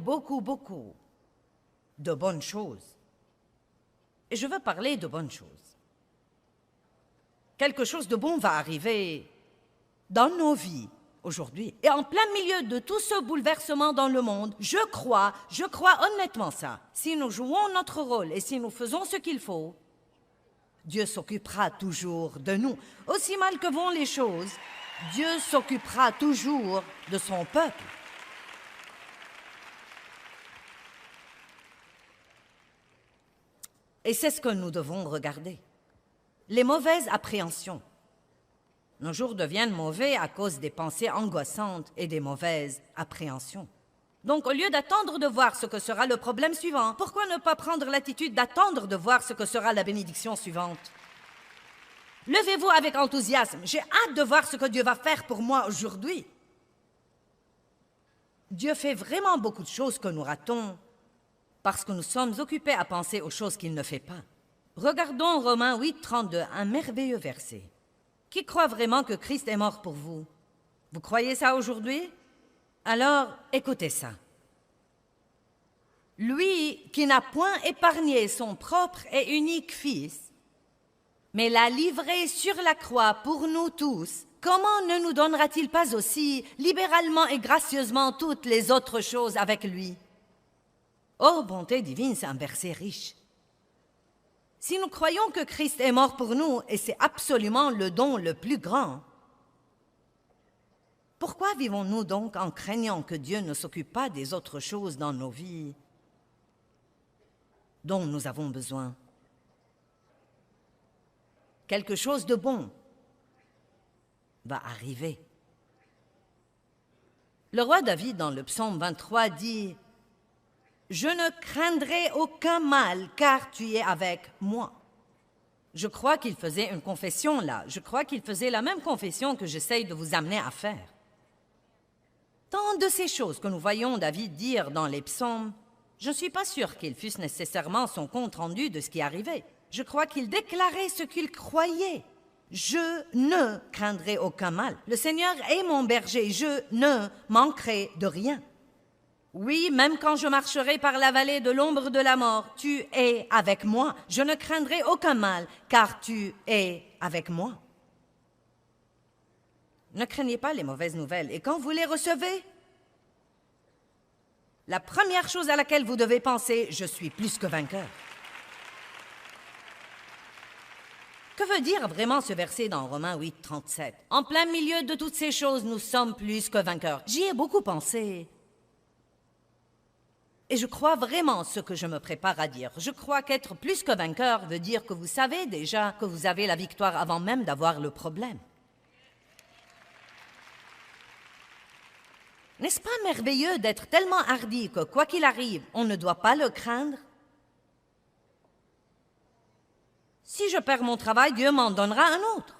de bonnes choses. Et je veux parler de bonnes choses. Quelque chose de bon va arriver dans nos vies aujourd'hui. Et en plein milieu de tout ce bouleversement dans le monde, je crois honnêtement ça. Si nous jouons notre rôle et si nous faisons ce qu'il faut, Dieu s'occupera toujours de nous. Aussi mal que vont les choses, Dieu s'occupera toujours de son peuple. Et c'est ce que nous devons regarder. Les mauvaises appréhensions. Nos jours deviennent mauvais à cause des pensées angoissantes et des mauvaises appréhensions. Donc, au lieu d'attendre de voir ce que sera le problème suivant, pourquoi ne pas prendre l'attitude d'attendre de voir ce que sera la bénédiction suivante? Levez-vous avec enthousiasme. J'ai hâte de voir ce que Dieu va faire pour moi aujourd'hui. Dieu fait vraiment beaucoup de choses que nous ratons parce que nous sommes occupés à penser aux choses qu'il ne fait pas. Regardons Romains 8, 32, un merveilleux verset. Qui croit vraiment que Christ est mort pour vous? Vous croyez ça aujourd'hui? Alors, écoutez ça. Lui qui n'a point épargné son propre et unique Fils, mais l'a livré sur la croix pour nous tous, comment ne nous donnera-t-il pas aussi libéralement et gracieusement toutes les autres choses avec lui? Oh, bonté divine, c'est un verset riche. Si nous croyons que Christ est mort pour nous, et c'est absolument le don le plus grand, pourquoi vivons-nous donc en craignant que Dieu ne s'occupe pas des autres choses dans nos vies dont nous avons besoin? Quelque chose de bon va arriver. Le roi David, dans le psaume 23, dit « Je ne craindrai aucun mal, car tu es avec moi. » Je crois qu'il faisait une confession là. Je crois qu'il faisait la même confession que j'essaye de vous amener à faire. Tant de ces choses que nous voyons David dire dans les psaumes Je ne suis pas sûre qu'ils fussent nécessairement son compte-rendu de ce qui arrivait. Je crois qu'il déclarait ce qu'il croyait. Je ne craindrai aucun mal. Le Seigneur est mon berger. Je ne manquerai de rien. Oui, même quand je marcherai par la vallée de l'ombre de la mort, tu es avec moi. Je ne craindrai aucun mal, car tu es avec moi. Ne craignez pas les mauvaises nouvelles. Et quand vous les recevez, la première chose à laquelle vous devez penser, je suis plus que vainqueur. Que veut dire vraiment ce verset dans Romains 8, 37? En plein milieu de toutes ces choses, nous sommes plus que vainqueurs. J'y ai beaucoup pensé. Et je crois vraiment ce que je me prépare à dire. Je crois qu'être plus que vainqueur veut dire que vous savez déjà que vous avez la victoire avant même d'avoir le problème. N'est-ce pas merveilleux d'être tellement hardi que quoi qu'il arrive, on ne doit pas le craindre? Si je perds mon travail, Dieu m'en donnera un autre.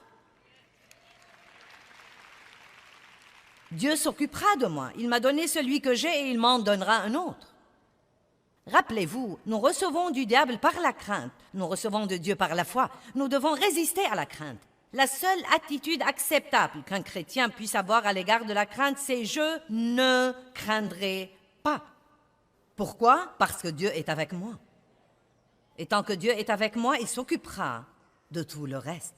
Dieu s'occupera de moi. Il m'a donné celui que j'ai et il m'en donnera un autre. Rappelez-vous, nous recevons du diable par la crainte. Nous recevons de Dieu par la foi. Nous devons résister à la crainte. La seule attitude acceptable qu'un chrétien puisse avoir à l'égard de la crainte, c'est « je ne craindrai pas ». Pourquoi? Parce que Dieu est avec moi. Et tant que Dieu est avec moi, il s'occupera de tout le reste.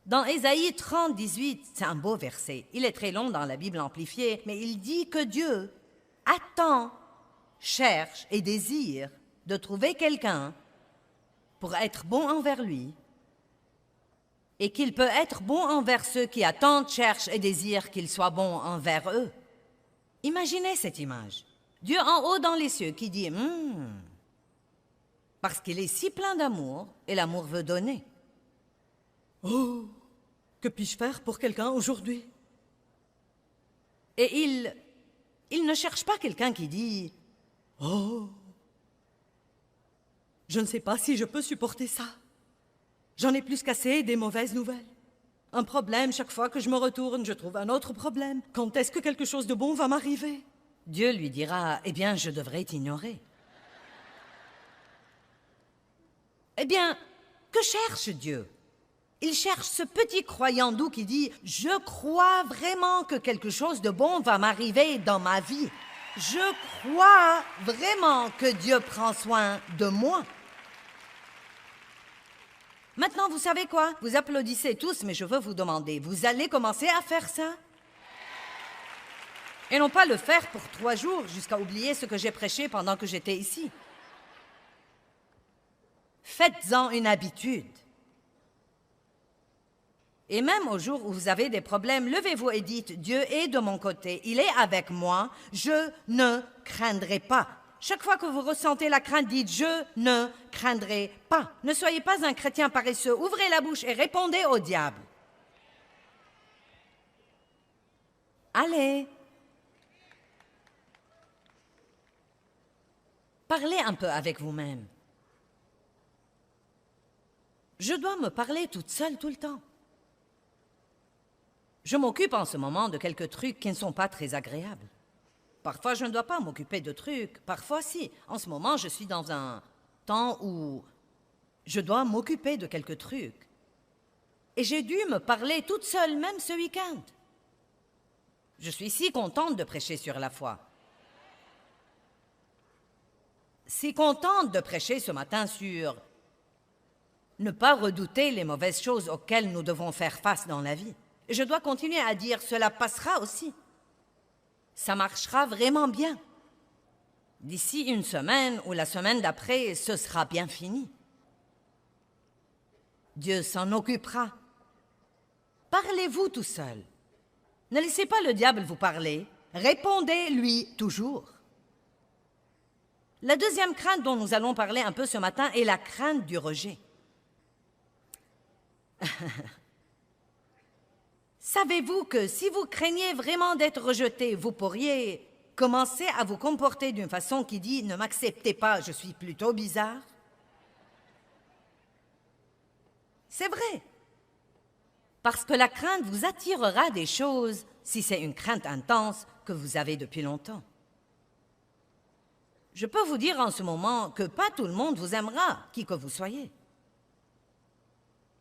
Dans Ésaïe 30, 18, c'est un beau verset. Il est très long dans la Bible amplifiée, mais il dit que Dieu attend, cherche et désire de trouver quelqu'un pour être bon envers lui et qu'il peut être bon envers ceux qui attendent, cherchent et désirent qu'il soit bon envers eux. Imaginez cette image. Dieu en haut dans les cieux qui dit parce qu'il est si plein d'amour et l'amour veut donner. Oh, que puis-je faire pour quelqu'un aujourd'hui? Et il ne cherche pas quelqu'un qui dit « Oh, je ne sais pas si je peux supporter ça. J'en ai plus qu'assez des mauvaises nouvelles. Un problème, chaque fois que je me retourne, je trouve un autre problème. Quand est-ce que quelque chose de bon va m'arriver? » Dieu lui dira « Eh bien, je devrais t'ignorer. » Eh bien, que cherche Dieu? Il cherche ce petit croyant doux qui dit « Je crois vraiment que quelque chose de bon va m'arriver dans ma vie. Je crois vraiment que Dieu prend soin de moi. » Maintenant, vous savez quoi? Vous applaudissez tous, mais je veux vous demander, vous allez commencer à faire ça? Et non pas le faire pour 3 jours jusqu'à oublier ce que j'ai prêché pendant que j'étais ici. Faites-en une habitude. Et même au jour où vous avez des problèmes, levez-vous et dites « Dieu est de mon côté, il est avec moi, je ne craindrai pas ». Chaque fois que vous ressentez la crainte, dites « Je ne craindrai pas ». Ne soyez pas un chrétien paresseux, ouvrez la bouche et répondez au diable. Allez. Parlez un peu avec vous-même. Je dois me parler toute seule tout le temps. Je m'occupe en ce moment de quelques trucs qui ne sont pas très agréables. Parfois, je ne dois pas m'occuper de trucs, parfois si. En ce moment, je suis dans un temps où je dois m'occuper de quelques trucs. Et j'ai dû me parler toute seule, même ce week-end. Je suis si contente de prêcher sur la foi. Si contente de prêcher ce matin sur ne pas redouter les mauvaises choses auxquelles nous devons faire face dans la vie. Je dois continuer à dire, cela passera aussi. Ça marchera vraiment bien. D'ici une semaine ou la semaine d'après, ce sera bien fini. Dieu s'en occupera. Parlez-vous tout seul. Ne laissez pas le diable vous parler. Répondez-lui toujours. La deuxième crainte dont nous allons parler un peu ce matin est la crainte du rejet. Savez-vous que si vous craignez vraiment d'être rejeté, vous pourriez commencer à vous comporter d'une façon qui dit « Ne m'acceptez pas, je suis plutôt bizarre ». C'est vrai. Parce que la crainte vous attirera des choses si c'est une crainte intense que vous avez depuis longtemps. Je peux vous dire en ce moment que pas tout le monde vous aimera, qui que vous soyez.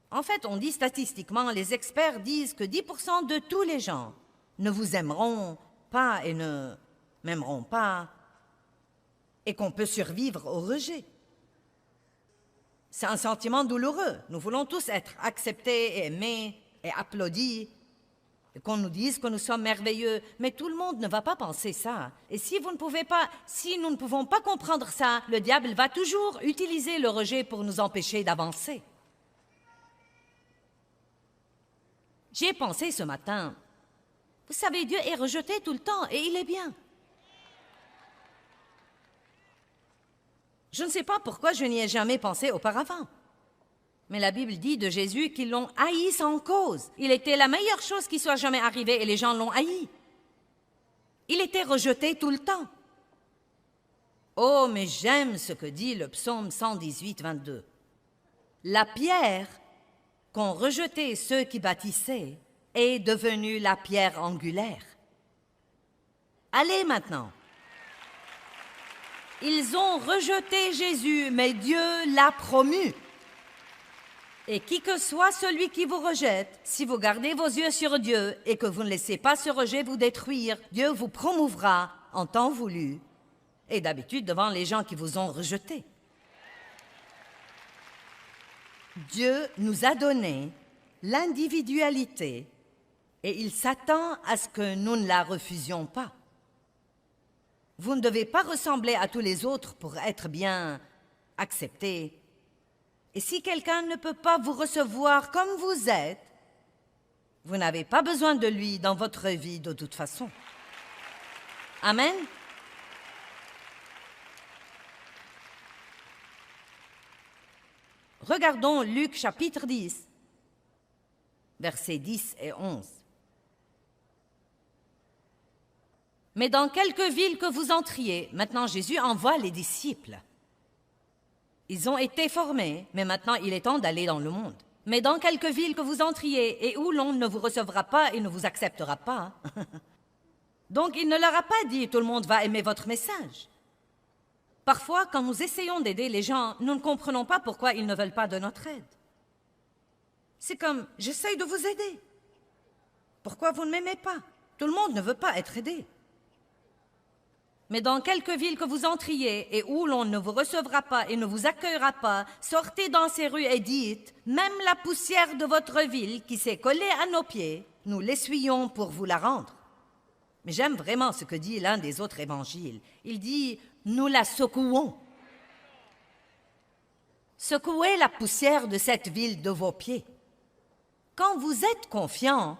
En fait, on dit statistiquement, les experts disent que 10% de tous les gens ne vous aimeront pas et ne m'aimeront pas, et qu'on peut survivre au rejet. C'est un sentiment douloureux. Nous voulons tous être acceptés, et aimés et applaudis, et qu'on nous dise que nous sommes merveilleux. Mais tout le monde ne va pas penser ça. Et si nous ne pouvons pas comprendre ça, le diable va toujours utiliser le rejet pour nous empêcher d'avancer. J'y ai pensé ce matin. Vous savez, Dieu est rejeté tout le temps et il est bien. Je ne sais pas pourquoi je n'y ai jamais pensé auparavant. Mais la Bible dit de Jésus qu'ils l'ont haï sans cause. Il était la meilleure chose qui soit jamais arrivée et les gens l'ont haï. Il était rejeté tout le temps. Oh, mais j'aime ce que dit le psaume 118, 22. La pierre qu'ont rejeté ceux qui bâtissaient est devenue la pierre angulaire. Allez maintenant. Ils ont rejeté Jésus, mais Dieu l'a promu. Et qui que soit celui qui vous rejette, si vous gardez vos yeux sur Dieu et que vous ne laissez pas ce rejet vous détruire, Dieu vous promouvra en temps voulu, et d'habitude devant les gens qui vous ont rejeté. Dieu nous a donné l'individualité et il s'attend à ce que nous ne la refusions pas. Vous ne devez pas ressembler à tous les autres pour être bien accepté. Et si quelqu'un ne peut pas vous recevoir comme vous êtes, vous n'avez pas besoin de lui dans votre vie de toute façon. Amen. Regardons Luc chapitre 10, versets 10 et 11. Mais dans quelque ville que vous entriez, maintenant Jésus envoie les disciples. Ils ont été formés, mais maintenant il est temps d'aller dans le monde. Mais dans quelque ville que vous entriez et où l'on ne vous recevra pas et ne vous acceptera pas. Donc il ne leur a pas dit « tout le monde va aimer votre message ». Parfois, quand nous essayons d'aider les gens, nous ne comprenons pas pourquoi ils ne veulent pas de notre aide. C'est comme « j'essaye de vous aider ». Pourquoi vous ne m'aimez pas? Tout le monde ne veut pas être aidé. Mais dans quelque ville que vous entriez et où l'on ne vous recevra pas et ne vous accueillera pas, sortez dans ces rues et dites, même la poussière de votre ville qui s'est collée à nos pieds, nous l'essuyons pour vous la rendre. Mais j'aime vraiment ce que dit l'un des autres évangiles. Il dit, nous la secouons. Secouez la poussière de cette ville de vos pieds. Quand vous êtes confiant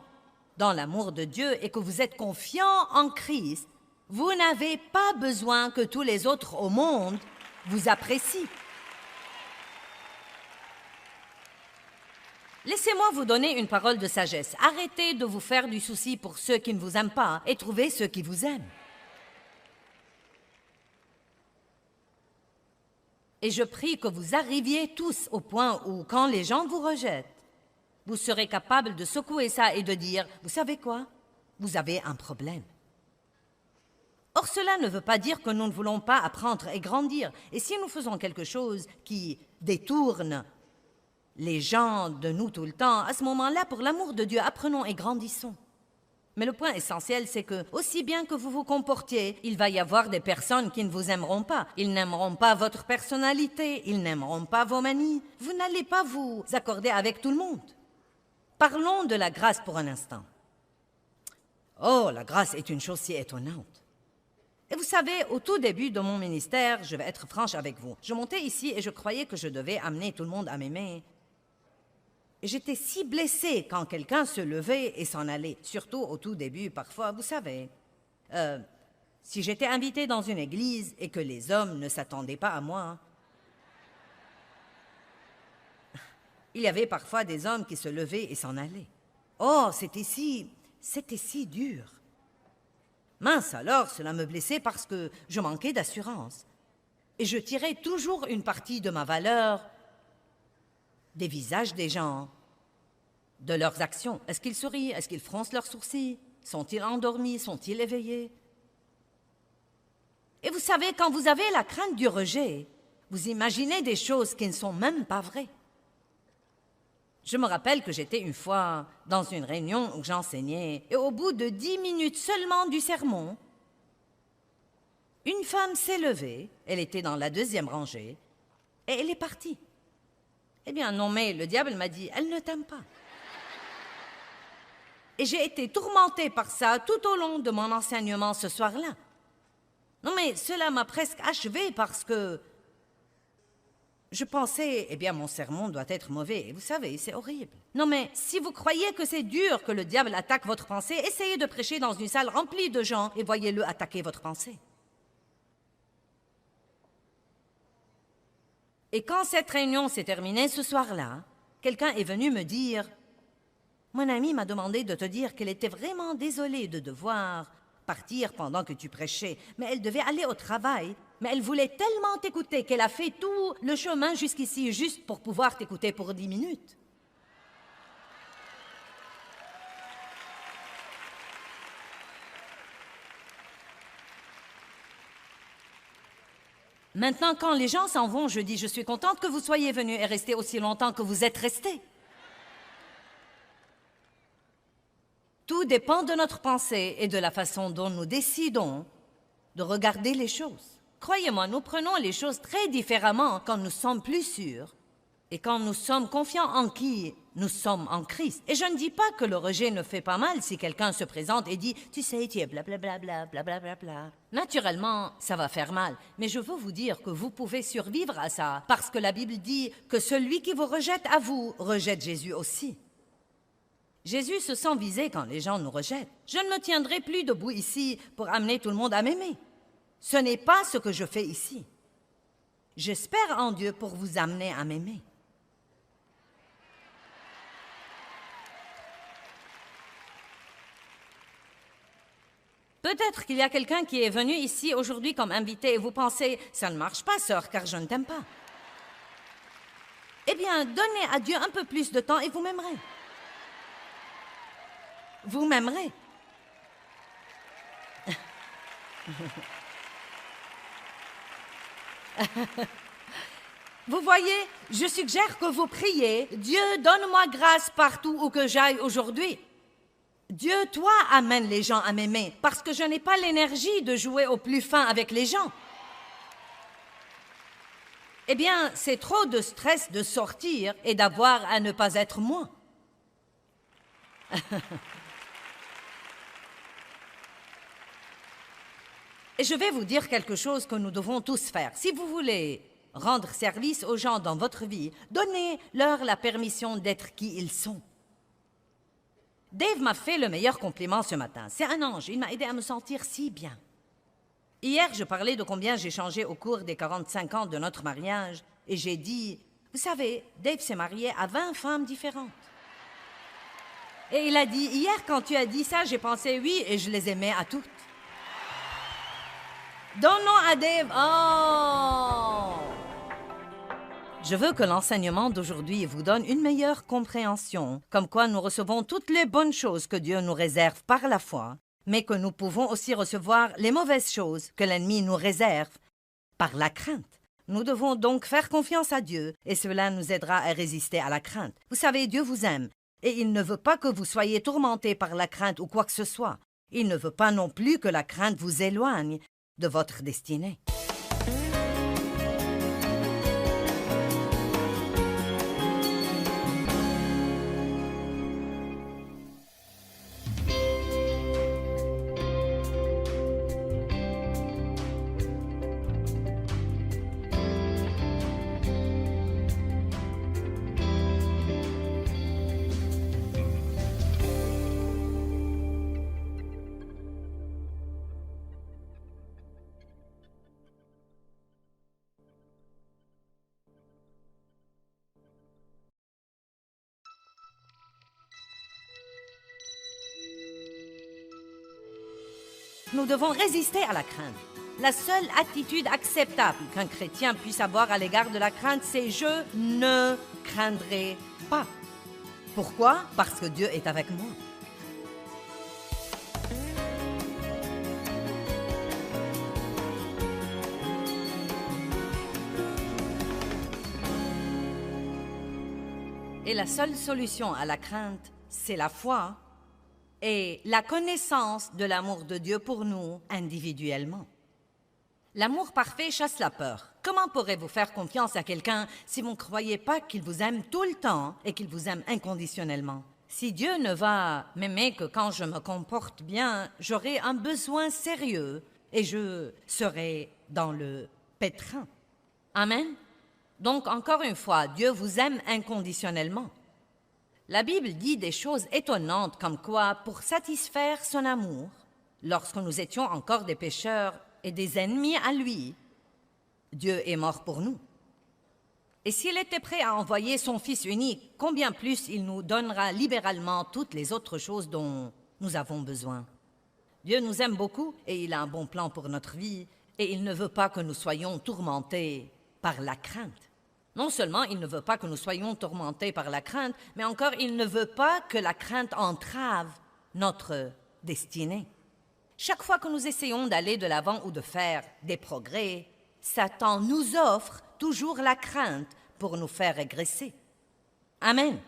dans l'amour de Dieu et que vous êtes confiant en Christ, vous n'avez pas besoin que tous les autres au monde vous apprécient. Laissez-moi vous donner une parole de sagesse. Arrêtez de vous faire du souci pour ceux qui ne vous aiment pas et trouvez ceux qui vous aiment. Et je prie que vous arriviez tous au point où, quand les gens vous rejettent, vous serez capables de secouer ça et de dire, vous savez quoi? Vous avez un problème. Or, cela ne veut pas dire que nous ne voulons pas apprendre et grandir. Et si nous faisons quelque chose qui détourne les gens de nous tout le temps, à ce moment-là, pour l'amour de Dieu, apprenons et grandissons. Mais le point essentiel, c'est que, aussi bien que vous vous comportiez, il va y avoir des personnes qui ne vous aimeront pas. Ils n'aimeront pas votre personnalité, ils n'aimeront pas vos manies. Vous n'allez pas vous accorder avec tout le monde. Parlons de la grâce pour un instant. Oh, la grâce est une chose si étonnante. Et vous savez, au tout début de mon ministère, je vais être franche avec vous, je montais ici et je croyais que je devais amener tout le monde à m'aimer. Et j'étais si blessée quand quelqu'un se levait et s'en allait, surtout au tout début, parfois, vous savez. Si j'étais invitée dans une église et que les hommes ne s'attendaient pas à moi, il y avait parfois des hommes qui se levaient et s'en allaient. Oh, c'était si dur. Mince alors, cela me blessait parce que je manquais d'assurance. Et je tirais toujours une partie de ma valeur des visages des gens, de leurs actions. Est-ce qu'ils sourient? Est-ce qu'ils froncent leurs sourcils? Sont-ils endormis? Sont-ils éveillés? Et vous savez, quand vous avez la crainte du rejet, vous imaginez des choses qui ne sont même pas vraies. Je me rappelle que j'étais une fois dans une réunion où j'enseignais, et au bout de 10 minutes seulement du sermon, une femme s'est levée, elle était dans la 2e rangée, et elle est partie. Eh bien, non, mais le diable m'a dit, elle ne t'aime pas. Et j'ai été tourmentée par ça tout au long de mon enseignement ce soir-là. Non, mais cela m'a presque achevée parce que je pensais, eh bien, mon sermon doit être mauvais. Et vous savez, c'est horrible. Non, mais si vous croyez que c'est dur que le diable attaque votre pensée, essayez de prêcher dans une salle remplie de gens et voyez-le attaquer votre pensée. Et quand cette réunion s'est terminée ce soir-là, quelqu'un est venu me dire « Mon amie m'a demandé de te dire qu'elle était vraiment désolée de devoir partir pendant que tu prêchais, mais elle devait aller au travail, mais elle voulait tellement t'écouter qu'elle a fait tout le chemin jusqu'ici juste pour pouvoir t'écouter pour 10 minutes. » Maintenant, quand les gens s'en vont, je dis « Je suis contente que vous soyez venus et restés aussi longtemps que vous êtes restés. » Tout dépend de notre pensée et de la façon dont nous décidons de regarder les choses. Croyez-moi, nous prenons les choses très différemment quand nous sommes plus sûrs et quand nous sommes confiants en qui nous sommes en Christ. Et je ne dis pas que le rejet ne fait pas mal si quelqu'un se présente et dit « Tu sais, tu es blablabla, blablabla. » Naturellement, ça va faire mal, mais je veux vous dire que vous pouvez survivre à ça parce que la Bible dit que celui qui vous rejette à vous rejette Jésus aussi. Jésus se sent visé quand les gens nous rejettent. Je ne me tiendrai plus debout ici pour amener tout le monde à m'aimer. Ce n'est pas ce que je fais ici. J'espère en Dieu pour vous amener à m'aimer. Peut-être qu'il y a quelqu'un qui est venu ici aujourd'hui comme invité et vous pensez « Ça ne marche pas, sœur, car je ne t'aime pas. » Eh bien, donnez à Dieu un peu plus de temps et vous m'aimerez. Vous m'aimerez. Vous voyez, je suggère que vous priez. Dieu, donne-moi grâce partout où que j'aille aujourd'hui. Dieu, toi, amène les gens à m'aimer, parce que je n'ai pas l'énergie de jouer au plus fin avec les gens. Eh bien, c'est trop de stress de sortir et d'avoir à ne pas être moi. Et je vais vous dire quelque chose que nous devons tous faire. Si vous voulez rendre service aux gens dans votre vie, donnez-leur la permission d'être qui ils sont. Dave m'a fait le meilleur compliment ce matin. C'est un ange, il m'a aidé à me sentir si bien. Hier, je parlais de combien j'ai changé au cours des 45 ans de notre mariage, et j'ai dit, vous savez, Dave s'est marié à 20 femmes différentes. Et il a dit, hier, quand tu as dit ça, j'ai pensé oui, et je les aimais à toutes. Donnons à Dave. Oh! Je veux que l'enseignement d'aujourd'hui vous donne une meilleure compréhension, comme quoi nous recevons toutes les bonnes choses que Dieu nous réserve par la foi, mais que nous pouvons aussi recevoir les mauvaises choses que l'ennemi nous réserve par la crainte. Nous devons donc faire confiance à Dieu, et cela nous aidera à résister à la crainte. Vous savez, Dieu vous aime, et il ne veut pas que vous soyez tourmentés par la crainte ou quoi que ce soit. Il ne veut pas non plus que la crainte vous éloigne de votre destinée. Nous devons résister à la crainte. La seule attitude acceptable qu'un chrétien puisse avoir à l'égard de la crainte, c'est « je ne craindrai pas ». Pourquoi? Parce que Dieu est avec moi. Et la seule solution à la crainte, c'est la foi et la connaissance de l'amour de Dieu pour nous individuellement. L'amour parfait chasse la peur. Comment pourrez-vous faire confiance à quelqu'un si vous ne croyez pas qu'il vous aime tout le temps et qu'il vous aime inconditionnellement? Si Dieu ne va m'aimer que quand je me comporte bien, j'aurai un besoin sérieux et je serai dans le pétrin. Amen. Donc, encore une fois, Dieu vous aime inconditionnellement. La Bible dit des choses étonnantes comme quoi, pour satisfaire son amour, lorsque nous étions encore des pécheurs et des ennemis à lui, Dieu est mort pour nous. Et s'il était prêt à envoyer son Fils unique, combien plus il nous donnera libéralement toutes les autres choses dont nous avons besoin. Dieu nous aime beaucoup et il a un bon plan pour notre vie et il ne veut pas que nous soyons tourmentés par la crainte. Non seulement il ne veut pas que nous soyons tourmentés par la crainte, mais encore il ne veut pas que la crainte entrave notre destinée. Chaque fois que nous essayons d'aller de l'avant ou de faire des progrès, Satan nous offre toujours la crainte pour nous faire régresser. Amen.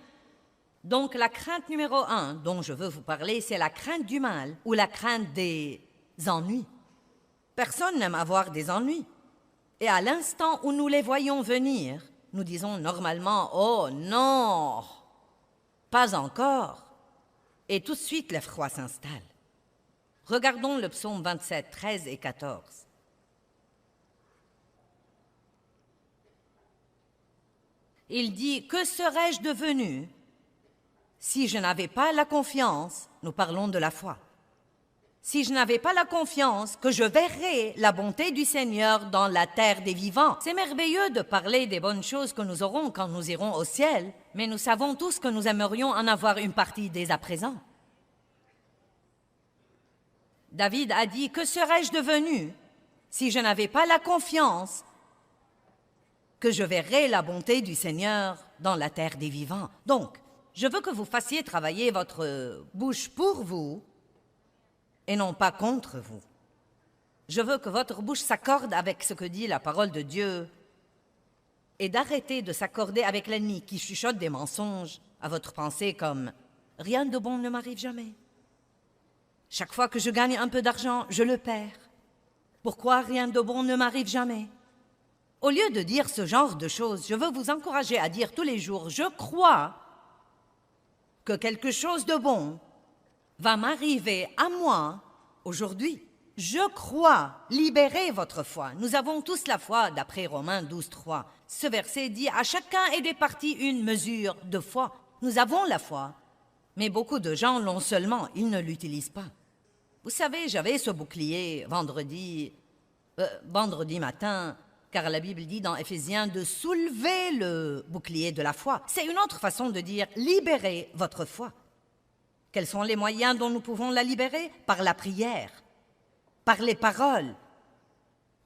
Donc la crainte numéro 1 dont je veux vous parler, c'est la crainte du mal ou la crainte des ennuis. Personne n'aime avoir des ennuis. Et à l'instant où nous les voyons venir, nous disons normalement « Oh non, pas encore !» Et tout de suite, l'effroi s'installe. Regardons le psaume 27, 13 et 14. Il dit « Que serais-je devenu si je n'avais pas la confiance ?» Nous parlons de la foi. Si je n'avais pas la confiance que je verrais la bonté du Seigneur dans la terre des vivants. C'est merveilleux de parler des bonnes choses que nous aurons quand nous irons au ciel, mais nous savons tous que nous aimerions en avoir une partie dès à présent. David a dit « Que serais-je devenu si je n'avais pas la confiance que je verrais la bonté du Seigneur dans la terre des vivants ?» Donc, je veux que vous fassiez travailler votre bouche pour vous et non pas contre vous. Je veux que votre bouche s'accorde avec ce que dit la parole de Dieu et d'arrêter de s'accorder avec l'ennemi qui chuchote des mensonges à votre pensée comme « Rien de bon ne m'arrive jamais. Chaque fois que je gagne un peu d'argent, je le perds. Pourquoi rien de bon ne m'arrive jamais ?» Au lieu de dire ce genre de choses, je veux vous encourager à dire tous les jours « Je crois que quelque chose de bon va m'arriver à moi aujourd'hui. Je crois. Libérez votre foi. Nous avons tous la foi, d'après Romains 12, 3. Ce verset dit « À chacun est départie une mesure de foi. » Nous avons la foi, mais beaucoup de gens l'ont seulement, ils ne l'utilisent pas. Vous savez, j'avais ce bouclier vendredi matin, car la Bible dit dans Éphésiens de soulever le bouclier de la foi. C'est une autre façon de dire « libérez votre foi ». Quels sont les moyens dont nous pouvons la libérer? Par la prière, par les paroles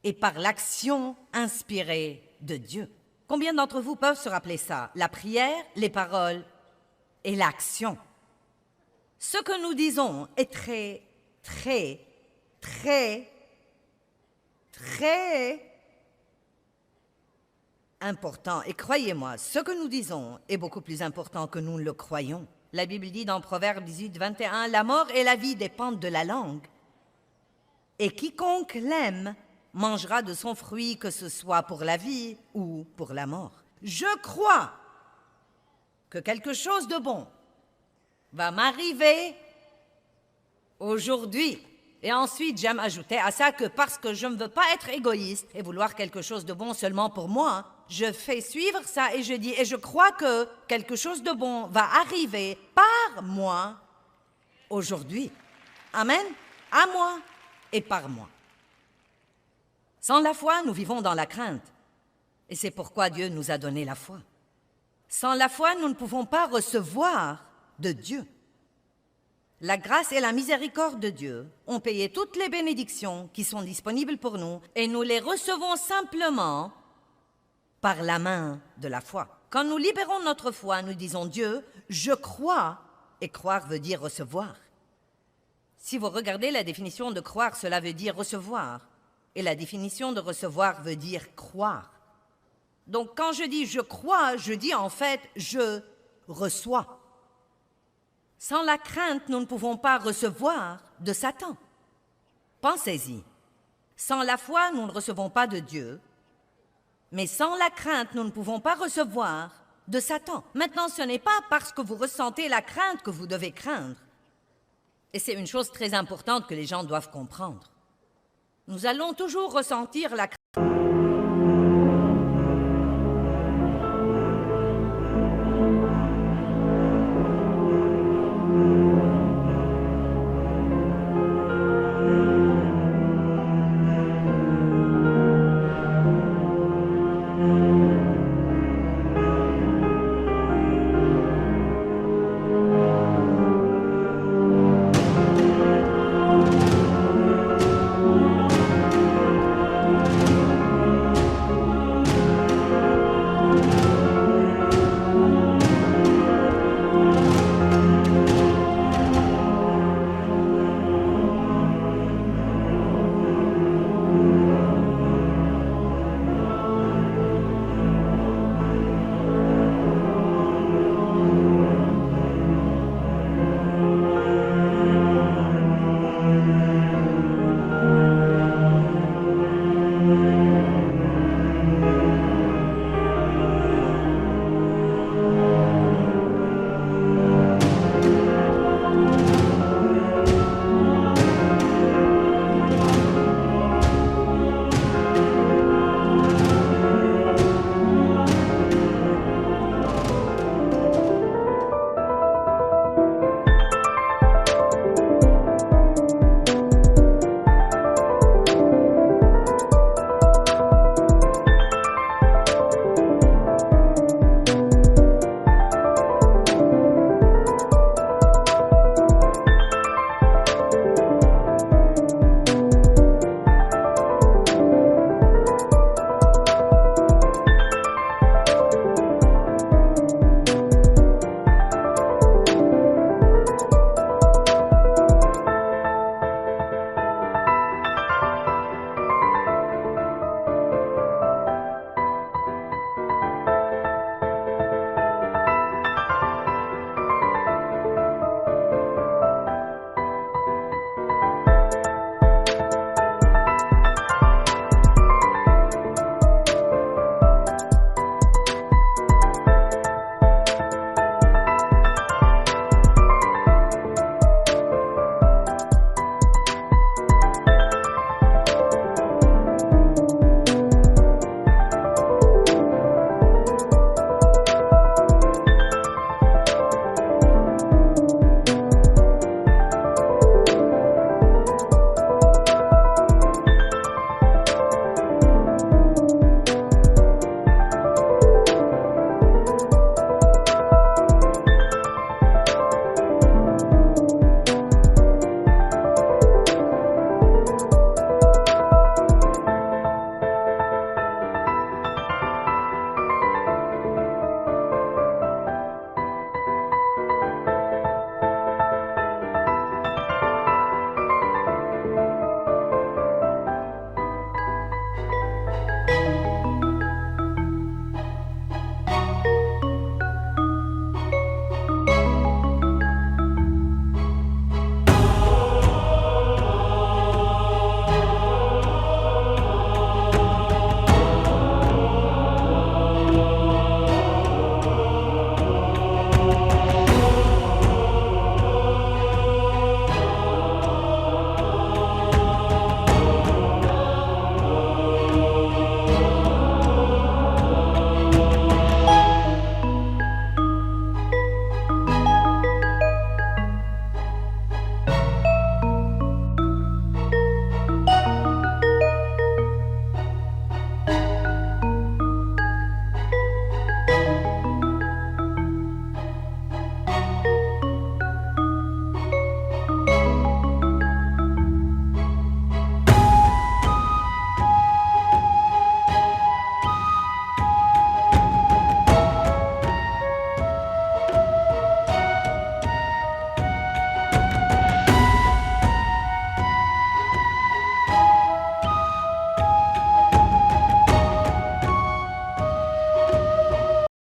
et par l'action inspirée de Dieu. Combien d'entre vous peuvent se rappeler ça? La prière, les paroles et l'action. Ce que nous disons est très, très, très, très important. Et croyez-moi, ce que nous disons est beaucoup plus important que nous le croyons. La Bible dit dans Proverbe 18, 21, « La mort et la vie dépendent de la langue. Et quiconque l'aime mangera de son fruit, que ce soit pour la vie ou pour la mort. » Je crois que quelque chose de bon va m'arriver aujourd'hui. Et ensuite, j'aime ajouter à ça que parce que je ne veux pas être égoïste et vouloir quelque chose de bon seulement pour moi, je fais suivre ça et je dis, et je crois que quelque chose de bon va arriver par moi aujourd'hui. Amen. À moi et par moi. Sans la foi, nous vivons dans la crainte. Et c'est pourquoi Dieu nous a donné la foi. Sans la foi, nous ne pouvons pas recevoir de Dieu. La grâce et la miséricorde de Dieu ont payé toutes les bénédictions qui sont disponibles pour nous et nous les recevons simplement par la main de la foi. Quand nous libérons notre foi, nous disons « Dieu, je crois » et croire veut dire recevoir. Si vous regardez la définition de croire, cela veut dire recevoir et la définition de recevoir veut dire croire. Donc quand je dis « je crois », je dis en fait « je reçoit. Sans la crainte, nous ne pouvons pas recevoir de Satan. Pensez-y. Sans la foi, nous ne recevons pas de Dieu. Mais sans la crainte, nous ne pouvons pas recevoir de Satan. Maintenant, ce n'est pas parce que vous ressentez la crainte que vous devez craindre. Et c'est une chose très importante que les gens doivent comprendre. Nous allons toujours ressentir la crainte.